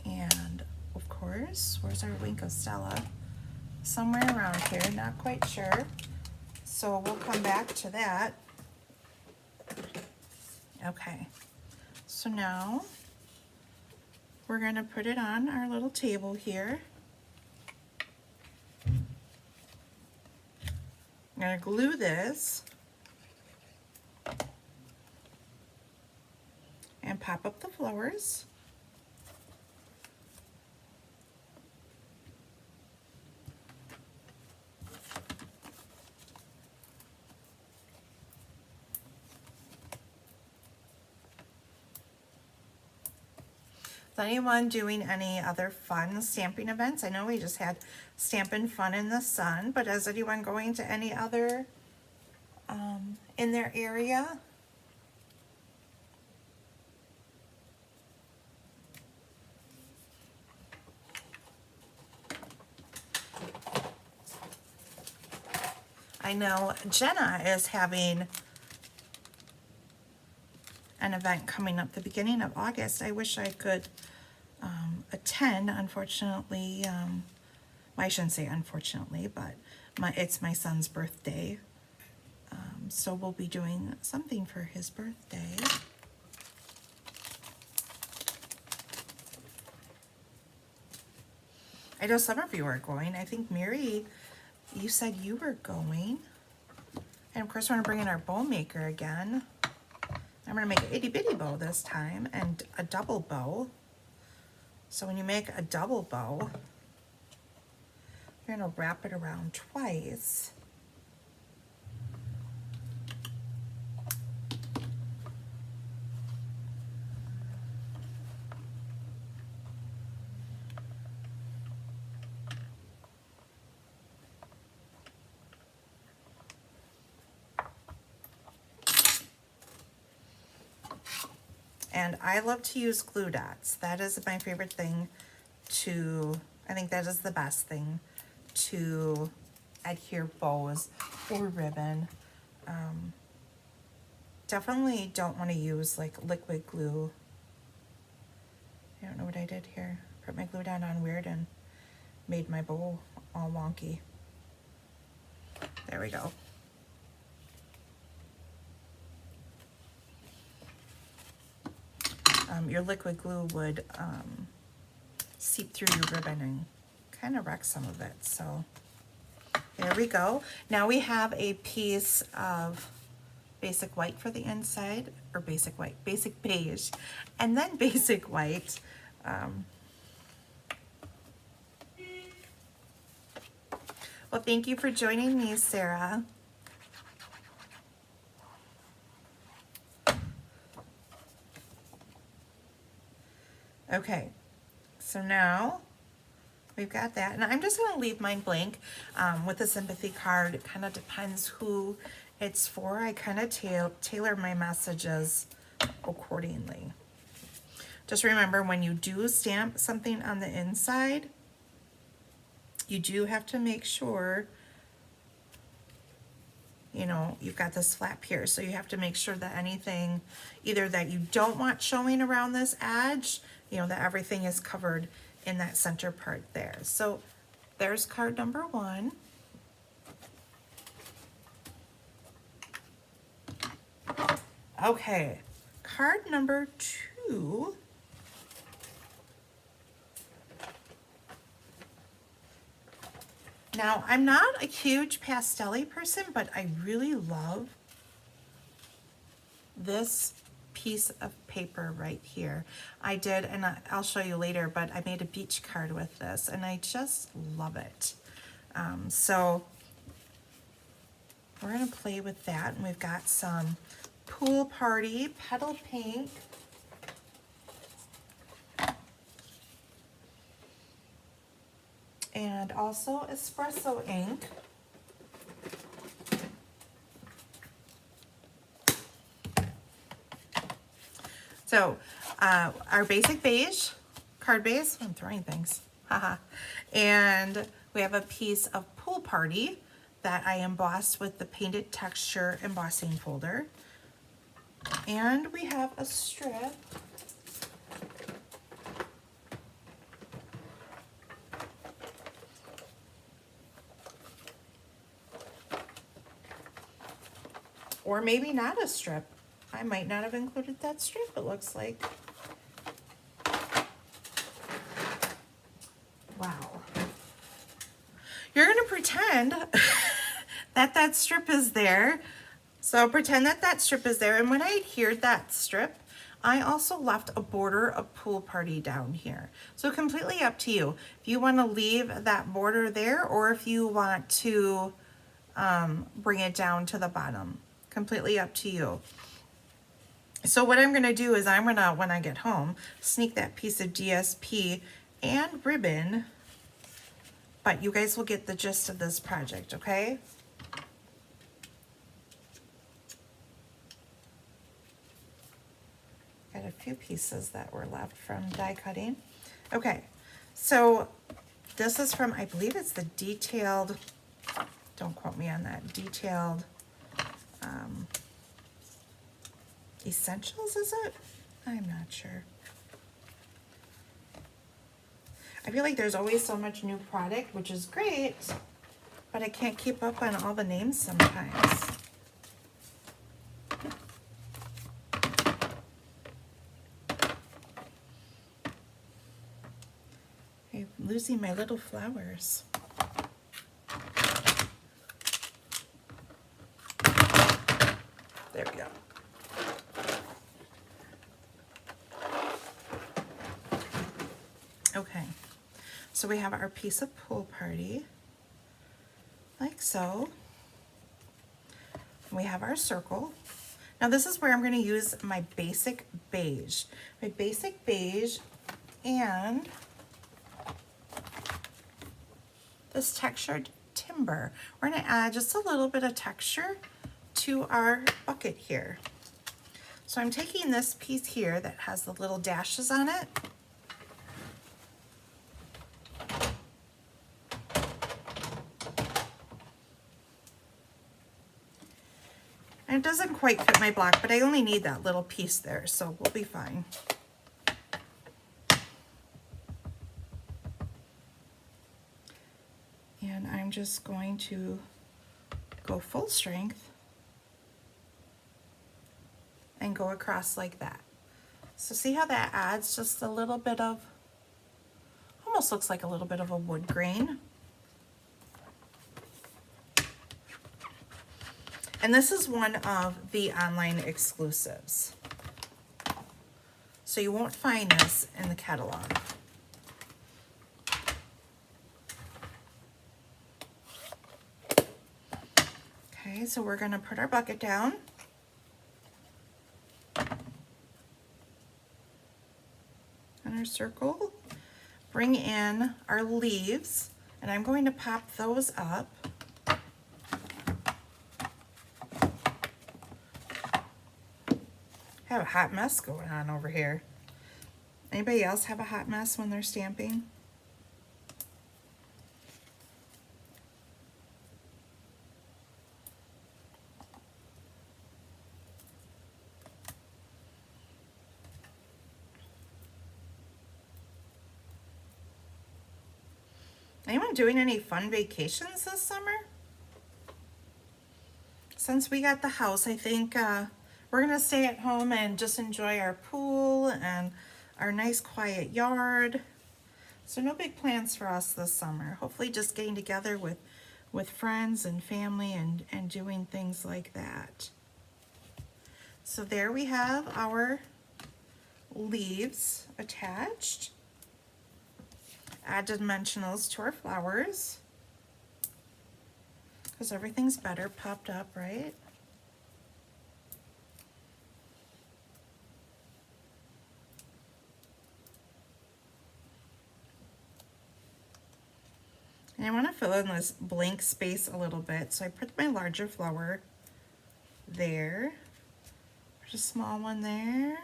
And of course, where's our Wink of Stella? Somewhere around here, not quite sure. So we'll come back to that. Okay, so now we're going to put it on our little table here. I'm going to glue this and pop up the flowers. Is anyone doing any other fun stamping events? I know we just had Stampin' Fun in the Sun, but is anyone going to any other in their area? I know Jenna is having an event coming up the beginning of August. I wish I could attend. Unfortunately, well, I shouldn't say unfortunately, but it's my son's birthday. So we'll be doing something for his birthday. I know some of you are going. I think Mary, you said you were going. And of course we're gonna bring in our bow maker again. I'm gonna make an itty bitty bow this time and a double bow. So when you make a double bow, you're gonna wrap it around twice. And I love to use glue dots. That is my favorite thing I think that is the best thing to adhere bows or ribbon. Definitely don't want to use like liquid glue. I don't know what I did here. Put my glue down on weird and made my bow all wonky. There we go. Your liquid glue would seep through your ribbon and kind of wreck some of it. So there we go. Now we have a piece of basic white for the inside, or basic white, basic beige, and then basic white. Well, thank you for joining me, Sarah. Okay, so now we've got that, and I'm just going to leave mine blank with a sympathy card. It kind of depends who it's for. I kind of tailor my messages accordingly. Just remember, when you do stamp something on the inside, you do have to make sure, you know, you've got this flap here, so you have to make sure that anything either that you don't want showing around this edge, you know, that everything is covered in that center part there. So there's card number 1. Okay, card number 2. Now, I'm not a huge pastel-y person, but I really love this piece of paper right here. I did, and I'll show you later, but I made a beach card with this, and I just love it. So we're gonna play with that, and we've got some Pool Party Petal Pink. And also espresso ink. So our basic beige card base, I'm throwing things, haha. And we have a piece of Pool Party that I embossed with the painted texture embossing folder. And we have a strip or maybe not a strip. I might not have included that strip, it looks like. Wow. You're gonna pretend that that strip is there. So pretend that that strip is there. And when I adhered that strip, I also left a border of Pool Party down here. So completely up to you. If you wanna leave that border there, or if you want to bring it down to the bottom. Completely up to you. So what I'm gonna do is I'm gonna, when I get home, sneak that piece of DSP and ribbon, but you guys will get the gist of this project, okay? Got a few pieces that were left from die cutting. Okay, so this is from, I believe it's the Detailed don't quote me on that, detailed essentials, is it? I'm not sure. I feel like there's always so much new product, which is great, but I can't keep up on all the names sometimes. I'm losing my little flowers. There we go. Okay, so we have our piece of pool party, like so. We have our circle. Now this is where I'm going to use my basic beige. My basic beige and this textured timber. We're going to add just a little bit of texture to our bucket here. So I'm taking this piece here that has the little dashes on it. And it doesn't quite fit my block, but I only need that little piece there, so we'll be fine. And I'm just going to go full strength and go across like that. So see how that adds just a little bit of, almost looks like a little bit of a wood grain. And this is one of the online exclusives. So you won't find this in the catalog. Okay, so we're gonna put our bucket down. And our circle. Bring in our leaves, and I'm going to pop those up. I have a hot mess going on over here. Anybody else have a hot mess when they're stamping? Anyone doing any fun vacations this summer? Since we got the house, I think we're gonna stay at home and just enjoy our pool and our nice quiet yard. So no big plans for us this summer. Hopefully just getting together with friends and family and doing things like that. So there we have our leaves attached. Add dimensionals to our flowers, because everything's better popped up, right? And I want to fill in this blank space a little bit, so I put my larger flower there. There's a small one there.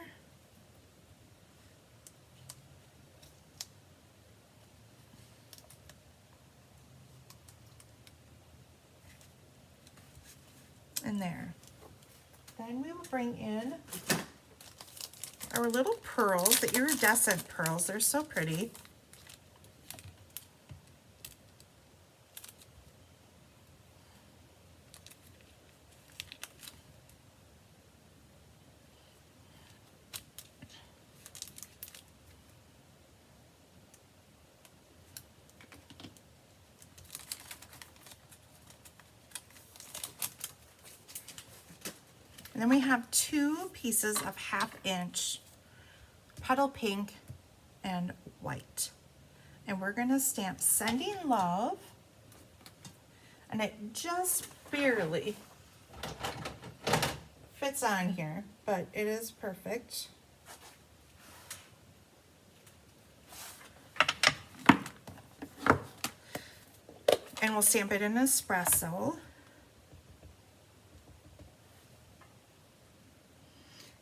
And there. Then we will bring in our little pearls, the iridescent pearls. They're so pretty. And then we have two pieces of 1/2 inch petal pink and white. And we're gonna stamp sending love. And it just barely fits on here, but it is perfect. And we'll stamp it in espresso.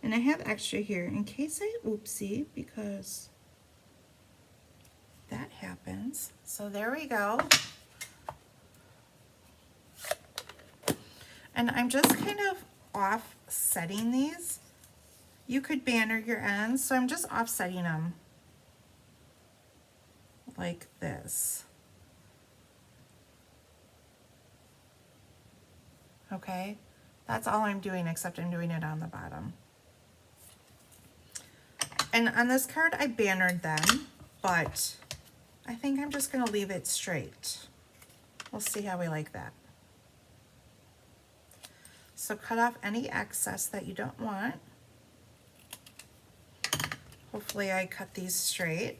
And I have extra here in case I oopsie, because that happens. So there we go. And I'm just kind of offsetting these. You could banner your ends, so I'm just offsetting them like this. Okay, that's all I'm doing, except I'm doing it on the bottom. And on this card, I bannered them, but I think I'm just gonna leave it straight. We'll see how we like that. So cut off any excess that you don't want. Hopefully I cut these straight.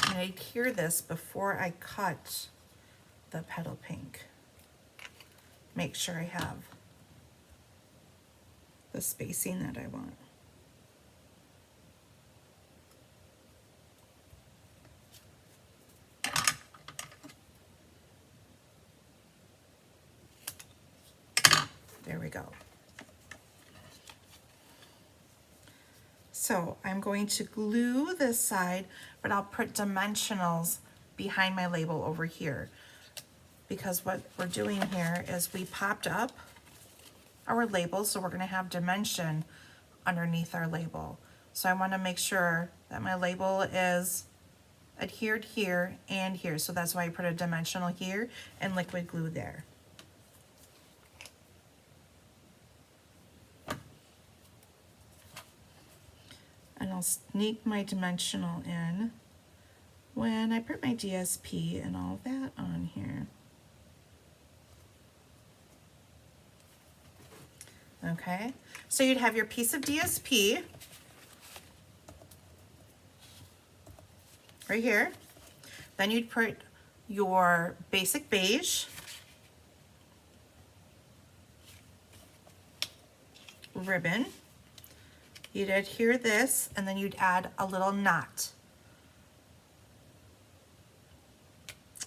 And I'd hear this before I cut the petal pink. Make sure I have the spacing that I want. There we go. So I'm going to glue this side, but I'll put dimensionals behind my label over here, because what we're doing here is we popped up our label, so we're going to have dimension underneath our label. So I want to make sure that my label is adhered here and here. So that's why I put a dimensional here and liquid glue there. And I'll sneak my dimensional in when I put my DSP and all that on here. Okay, so you'd have your piece of DSP right here. Then you'd put your basic beige, ribbon. You'd adhere this, and then you'd add a little knot.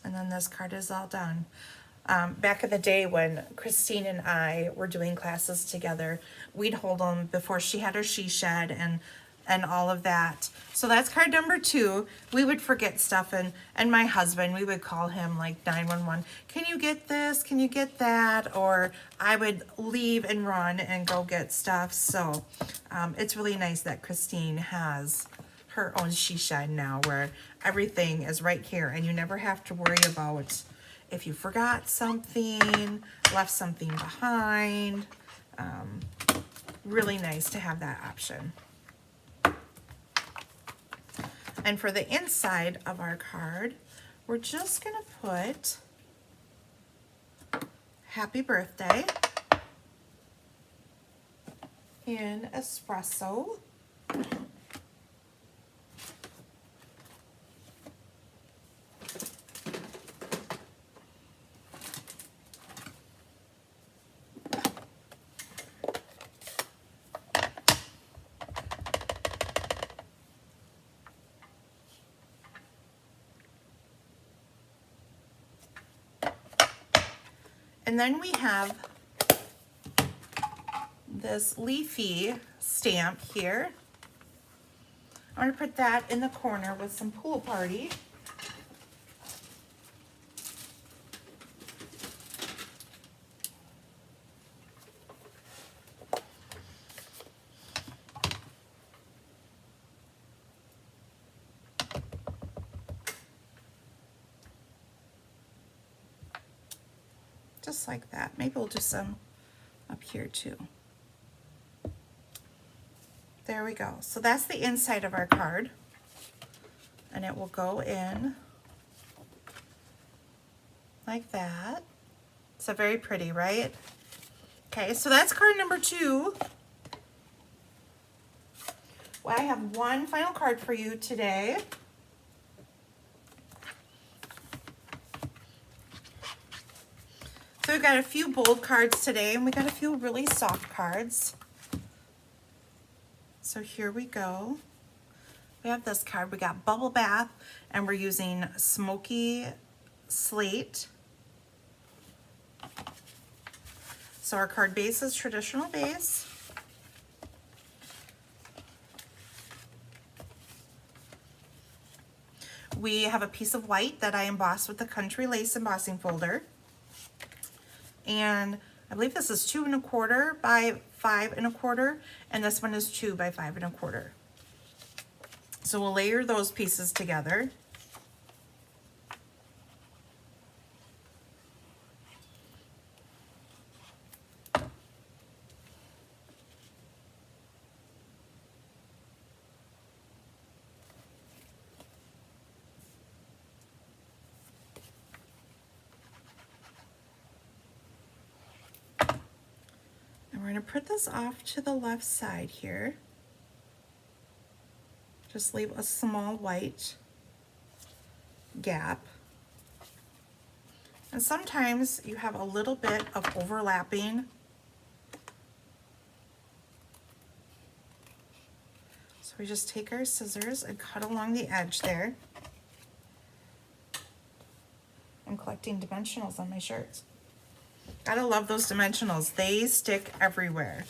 And then this card is all done. Back in the day when Christine and I were doing classes together, we'd hold them before she had her she shed and all of that. So that's card number 2. We would forget stuff, and my husband, we would call him like 911. Can you get this? Can you get that? Or I would leave and run and go get stuff. So it's really nice that Christine has her own she shed now, where everything is right here and you never have to worry about if you forgot something, left something behind. Really nice to have that option. And for the inside of our card, we're just gonna put happy birthday in espresso. And then we have this leafy stamp here. I'm going to put that in the corner with some pool party. Just like that. Maybe we'll do some up here too. There we go. So that's the inside of our card. And it will go in like that. So very pretty, right? Okay, so that's card number 2. Well, I have one final card for you today. So we've got a few bold cards today, and we got a few really soft cards. So here we go. We have this card. We got Bubble Bath, and we're using Smoky Slate. So our card base is traditional base. we have a piece of white that I embossed with the Country Lace embossing folder. And I believe this is 2 1/4 by 5 1/4, and this one is 2 by 5 1/4. So we'll layer those pieces together. We're going to put this off to the left side here. Just leave a small white gap. And sometimes you have a little bit of overlapping. So we just take our scissors and cut along the edge there. I'm collecting dimensionals on my shirts. Gotta love those dimensionals. They stick everywhere.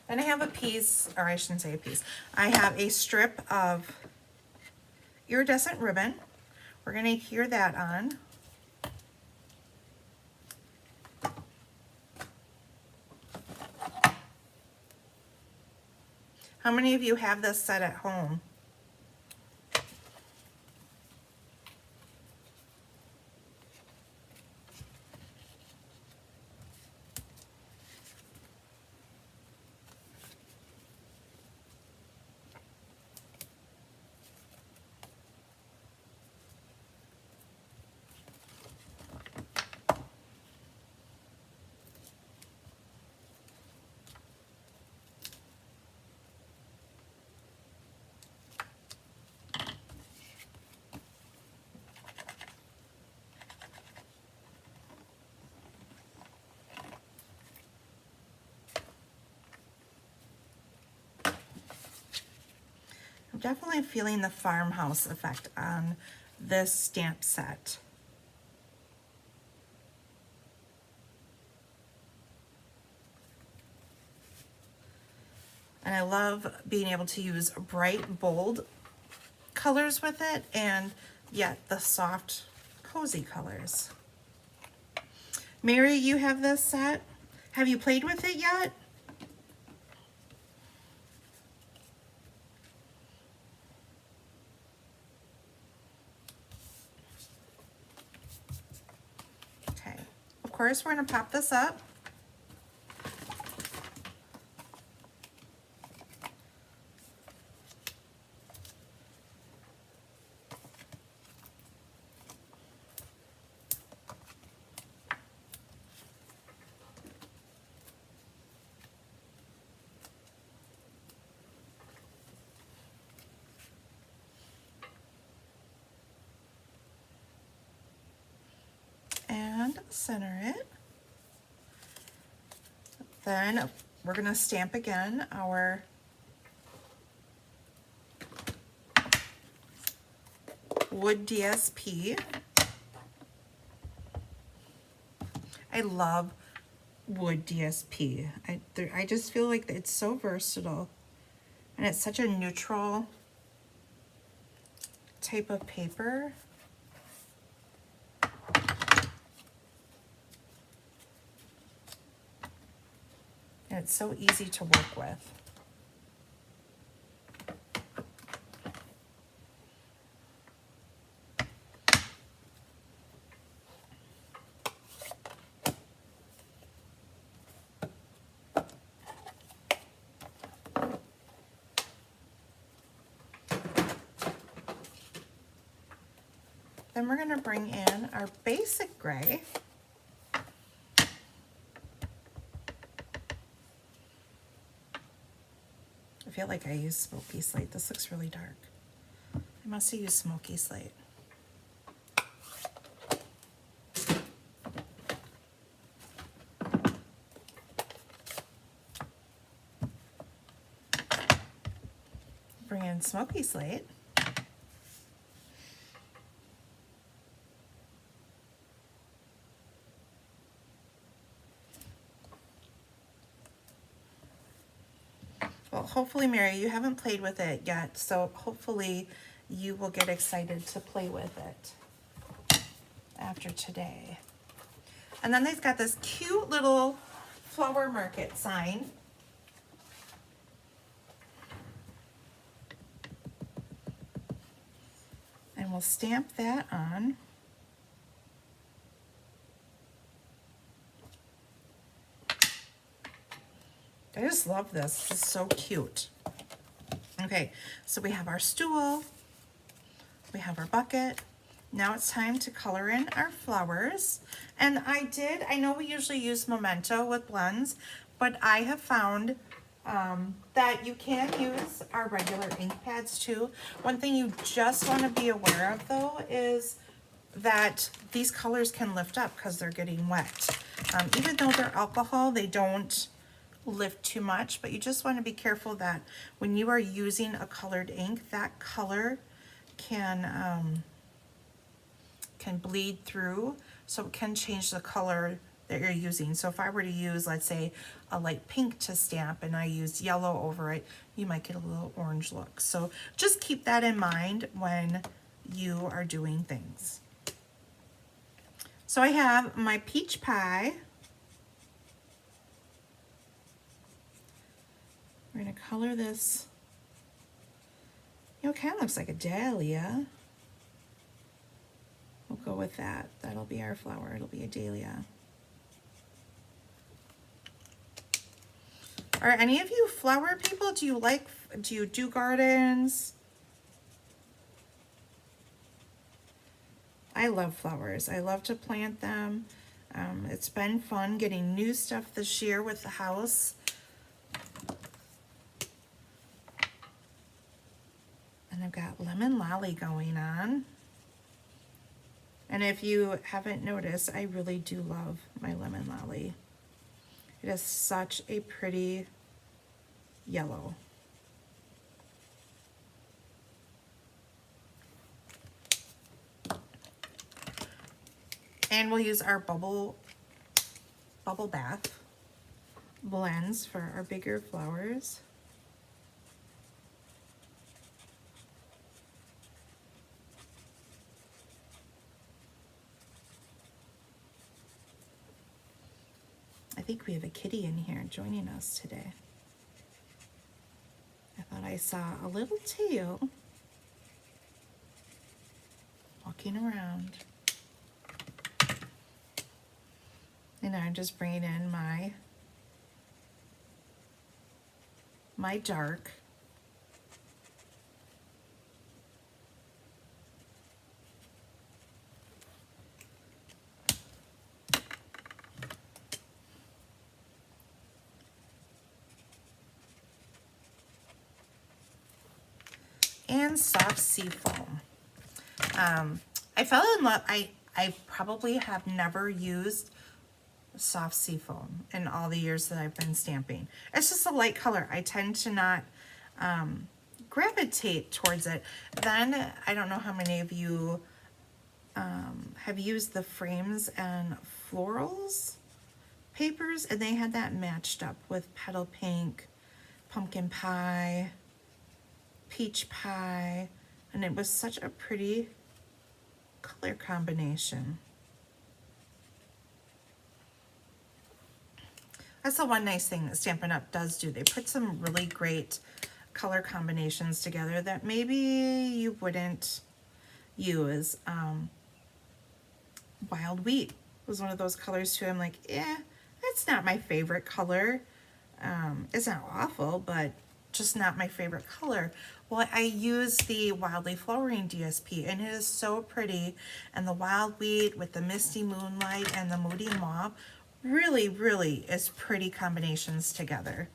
Then I have a piece, or I shouldn't say a piece. I have a strip of iridescent ribbon. We're gonna adhere that on. How many of you have this set at home? I'm definitely feeling the farmhouse effect on this stamp set. And I love being able to use bright, bold colors with it, and yet the soft, cozy colors. Mary, you have this set. Have you played with it yet? Okay. Of course, we're going to pop this up. And center it. Then we're going to stamp again our wood DSP. I love wood DSP. I just feel like it's so versatile, and it's such a neutral type of paper. And it's so easy to work with. Then we're going to bring in our basic gray. I feel like I used smoky slate. This looks really dark. I must have used smoky slate. Bring in smoky slate. Well, hopefully, Mary, you haven't played with it yet, so hopefully you will get excited to play with it after today. And then they've got this cute little flower market sign. And we'll stamp that on. I just love this. It's so cute. Okay, so we have our stool. We have our bucket. Now it's time to color in our flowers. And I know we usually use Memento with blends, but I have found that you can use our regular ink pads too. One thing you just want to be aware of though is that these colors can lift up because they're getting wet. Even though they're alcohol, they don't lift too much, but you just want to be careful that when you are using a colored ink, that color can bleed through, so it can change the color that you're using. So if I were to use, let's say, a light pink to stamp and I use yellow over it, you might get a little orange look. So just keep that in mind when you are doing things. So I have my peach pie. We're gonna color this. You know, it kind of looks like a dahlia. We'll go with that. That'll be our flower. It'll be a dahlia. Are any of you flower people? Do you do gardens? I love flowers. I love to plant them. It's been fun getting new stuff this year with the house. And I've got lemon lolly going on. And if you haven't noticed, I really do love my lemon lolly. It is such a pretty yellow. And we'll use our bubble bath blends for our bigger flowers. I think we have a kitty in here joining us today. I thought I saw a little tail walking around. And I'm just bringing in my dark. And soft sea foam. I fell in love, I probably have never used soft sea foam in all the years that I've been stamping. It's just a light color. I tend to not gravitate towards it. Then, I don't know how many of you have used the frames and florals papers, and they had that matched up with petal pink, pumpkin pie, peach pie, and it was such a pretty color combination. That's the one nice thing that Stampin' Up! Does do. They put some really great color combinations together that maybe you wouldn't use. Wild Wheat was one of those colors too. I'm like, that's not my favorite color. It's not awful, but just not my favorite color. Well, I use the Wildly Flowering DSP, and it is so pretty. And the Wild Wheat with the Misty Moonlight and the Moody Mauve really, really is pretty combinations together.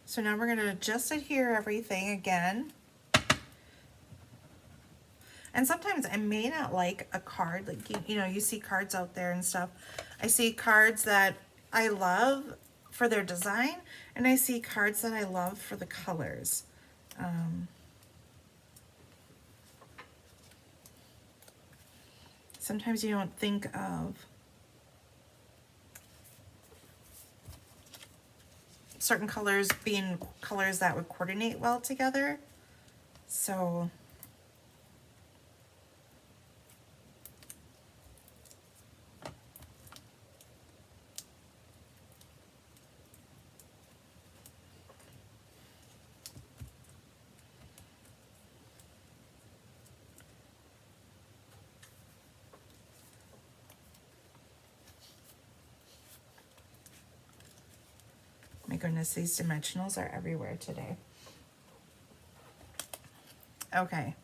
So now we're going to just adhere everything again. And sometimes I may not like a card, like, you know, you see cards out there and stuff. I see cards that I love for their design, and I see cards that I love for the colors. sometimes you don't think of certain colors being colors that would coordinate well together. So my goodness, these dimensionals are everywhere today. Okay.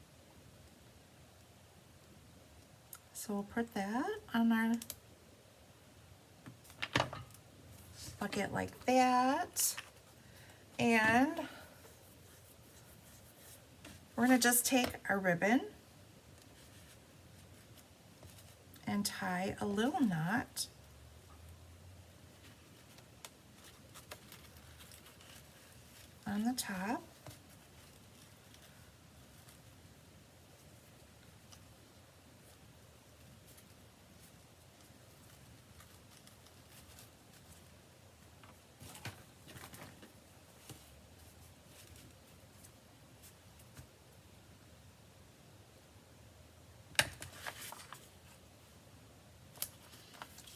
So we'll put that on our bucket like that. And we're gonna just take our ribbon and tie a little knot on the top.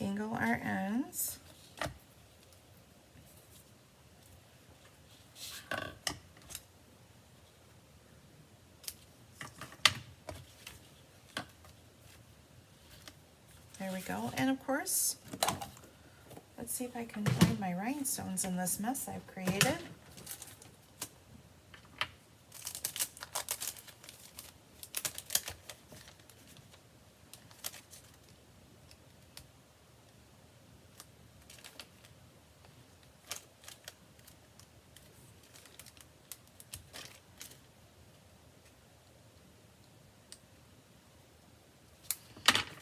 Angle our ends. There we go. And of course, let's see if I can find my rhinestones in this mess I've created.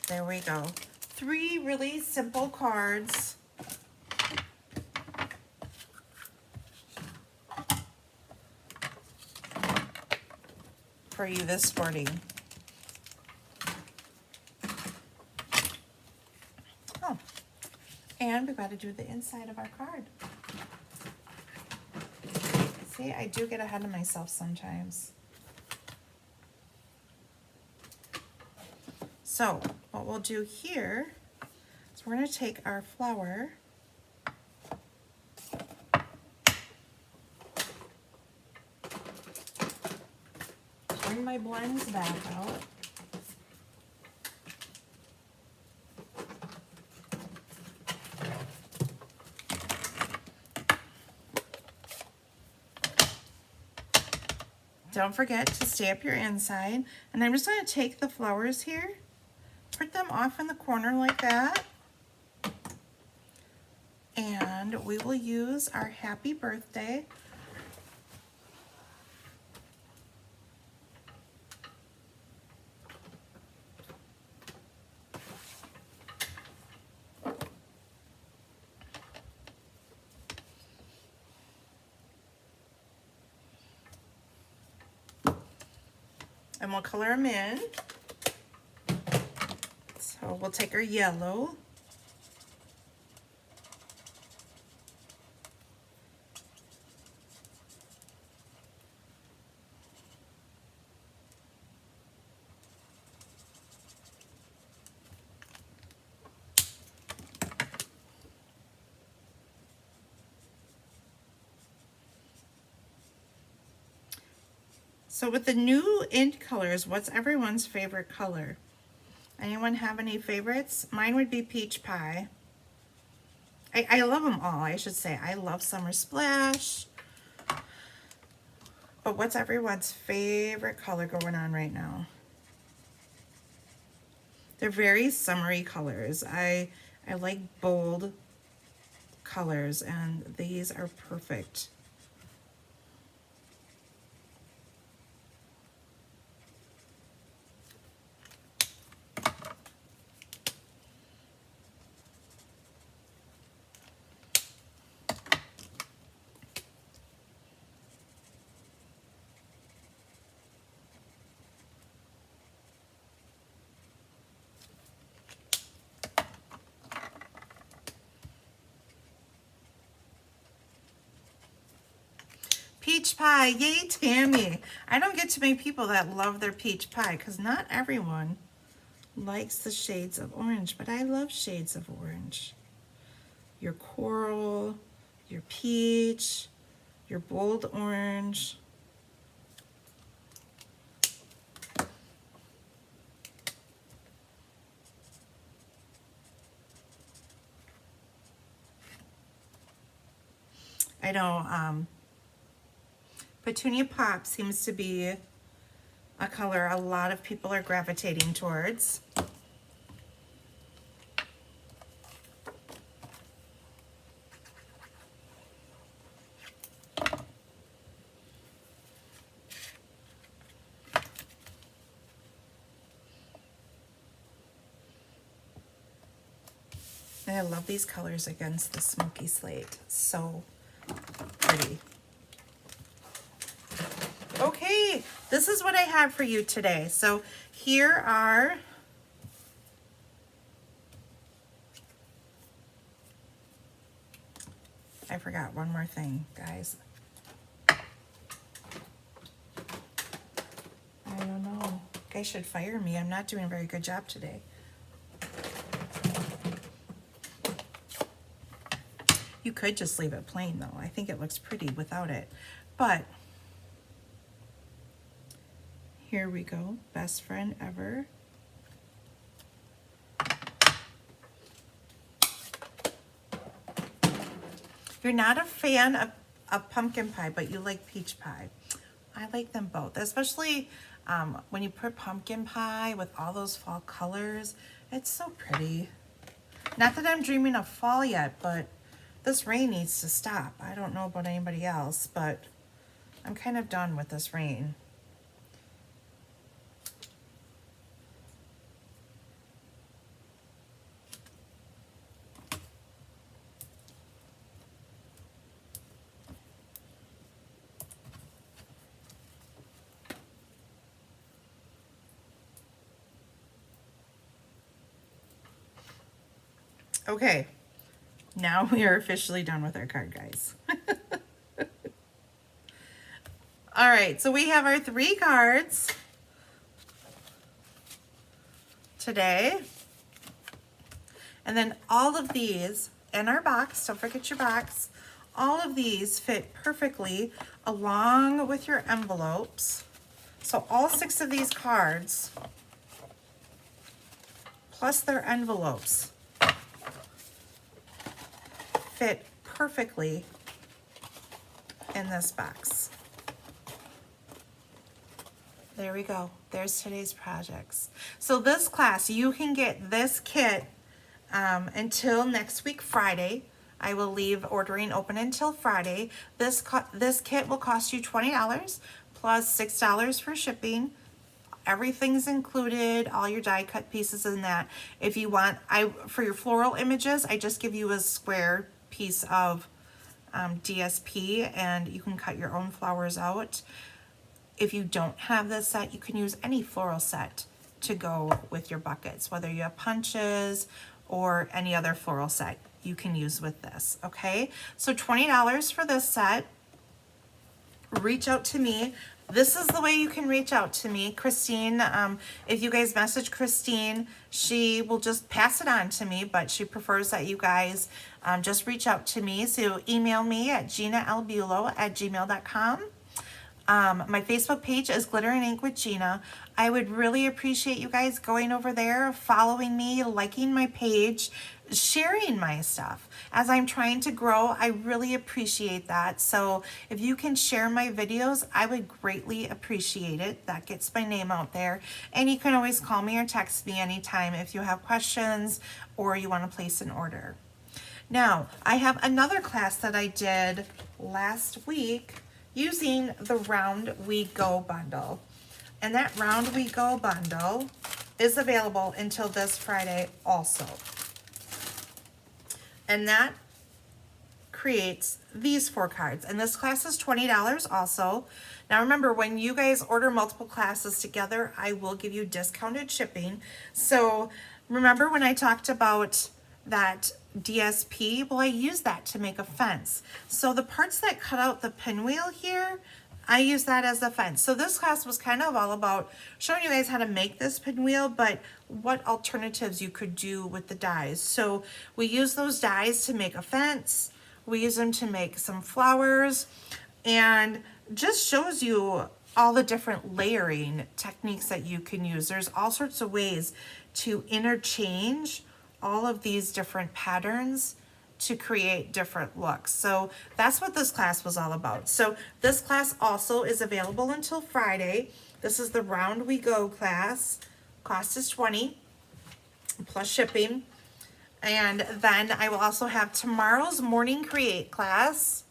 There we go. 3 really simple cards. For you this morning. Oh, and we've got to do the inside of our card. See, I do get ahead of myself sometimes. So what we'll do here is we're going to take our flower bring my blends back out. Don't forget to stamp your inside. And I'm just going to take the flowers here, put them off in the corner like that. And we will use our happy birthday. And we'll color them in. So we'll take our yellow. So with the new ink colors, what's everyone's favorite color? Anyone have any favorites? Mine would be peach pie. I love them all, I should say. I love Summer Splash. But what's everyone's favorite color going on right now? They're very summery colors. I like bold colors, and these are perfect. Peach pie, yay Tammy. I don't get too many people that love their peach pie because not everyone likes the shades of orange, but I love shades of orange. Your coral, your peach, your bold orange. I know Petunia Pop seems to be a color a lot of people are gravitating towards. And I love these colors against the smoky slate. So pretty. Okay, this is what I have for you today. So here are I forgot one more thing, guys. I don't know. You guys should fire me. I'm not doing a very good job today. You could just leave it plain though. I think it looks pretty without it. But here we go. Best friend ever. You're not a fan of pumpkin pie, but you like peach pie. I like them both, especially when you put pumpkin pie with all those fall colors. It's so pretty. Not that I'm dreaming of fall yet, but this rain needs to stop. I don't know about anybody else, but I'm kind of done with this rain. Okay, now we are officially done with our card, guys. All right, so we have our 3 cards today. And then all of these in our box, don't forget your box, all of these fit perfectly along with your envelopes. So all 6 of these cards, plus their envelopes, fit perfectly in this box. There we go. There's today's projects. So this class, you can get this kit until next week, Friday. I will leave ordering open until Friday. This kit will cost you $20 plus $6 for shipping. Everything's included, all your die cut pieces in that. If you want, for your floral images, I just give you a square piece of DSP and you can cut your own flowers out. If you don't have this set, you can use any floral set to go with your buckets, whether you have punches or any other floral set you can use with this, okay? So $20 for this set. Reach out to me. This is the way you can reach out to me. Christine, if you guys message Christine, she will just pass it on to me, but she prefers that you guys just reach out to me. So email me at ginalbulo@gmail.com. My Facebook page is Glitter and Ink with Gina. I would really appreciate you guys going over there, following me, liking my page, sharing my stuff. As I'm trying to grow, I really appreciate that. So if you can share my videos, I would greatly appreciate it. That gets my name out there. And you can always call me or text me anytime if you have questions or you want to place an order. Now, I have another class that I did last week using the Round We Go bundle. And that Round We Go bundle is available until this Friday also. And that creates these 4 cards. And this class is $20 also. Now remember, when you guys order multiple classes together, I will give you discounted shipping. So remember when I talked about that DSP, well, I use that to make a fence. So the parts that cut out the pinwheel here, I use that as a fence. So this class was kind of all about showing you guys how to make this pinwheel, but what alternatives you could do with the dies. So we use those dies to make a fence. We use them to make some flowers, and just shows you all the different layering techniques that you can use. There's all sorts of ways to interchange all of these different patterns to create different looks. So that's what this class was all about. So this class also is available until Friday. This is the Round We Go class. Cost is $20 plus shipping. And then I will also have tomorrow's Morning Create class,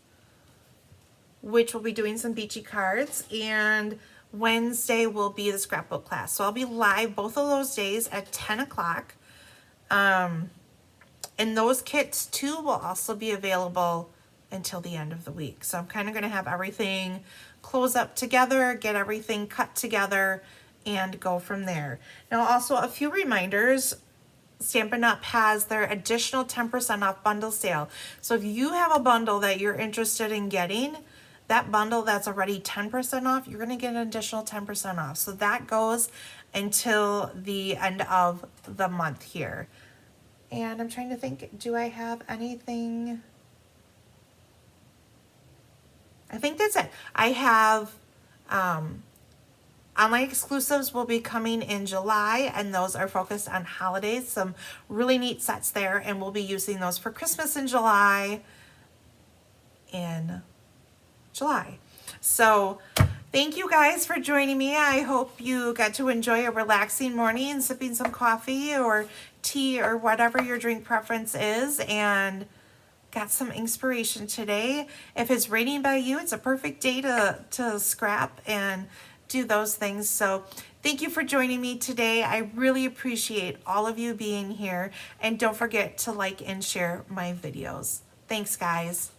which will be doing some beachy cards, and Wednesday will be the scrapbook class. So I'll be live both of those days at 10 o'clock. And those kits too will also be available until the end of the week. So I'm kind of going to have everything close up together, get everything cut together, and go from there. Now also a few reminders. Stampin' Up! Has their additional 10% off bundle sale. So if you have a bundle that you're interested in getting, that bundle that's already 10% off, you're going to get an additional 10% off. So that goes until the end of the month here. And I'm trying to think, do I have anything? I think that's it. I have online exclusives will be coming in July, and those are focused on holidays. Some really neat sets there, and we'll be using those for Christmas in July. So thank you guys for joining me. I hope you got to enjoy a relaxing morning, sipping some coffee or tea or whatever your drink preference is, and got some inspiration today. If it's raining by you, it's a perfect day to scrap and do those things. So thank you for joining me today. I really appreciate all of you being here, and don't forget to like and share my videos. Thanks, guys.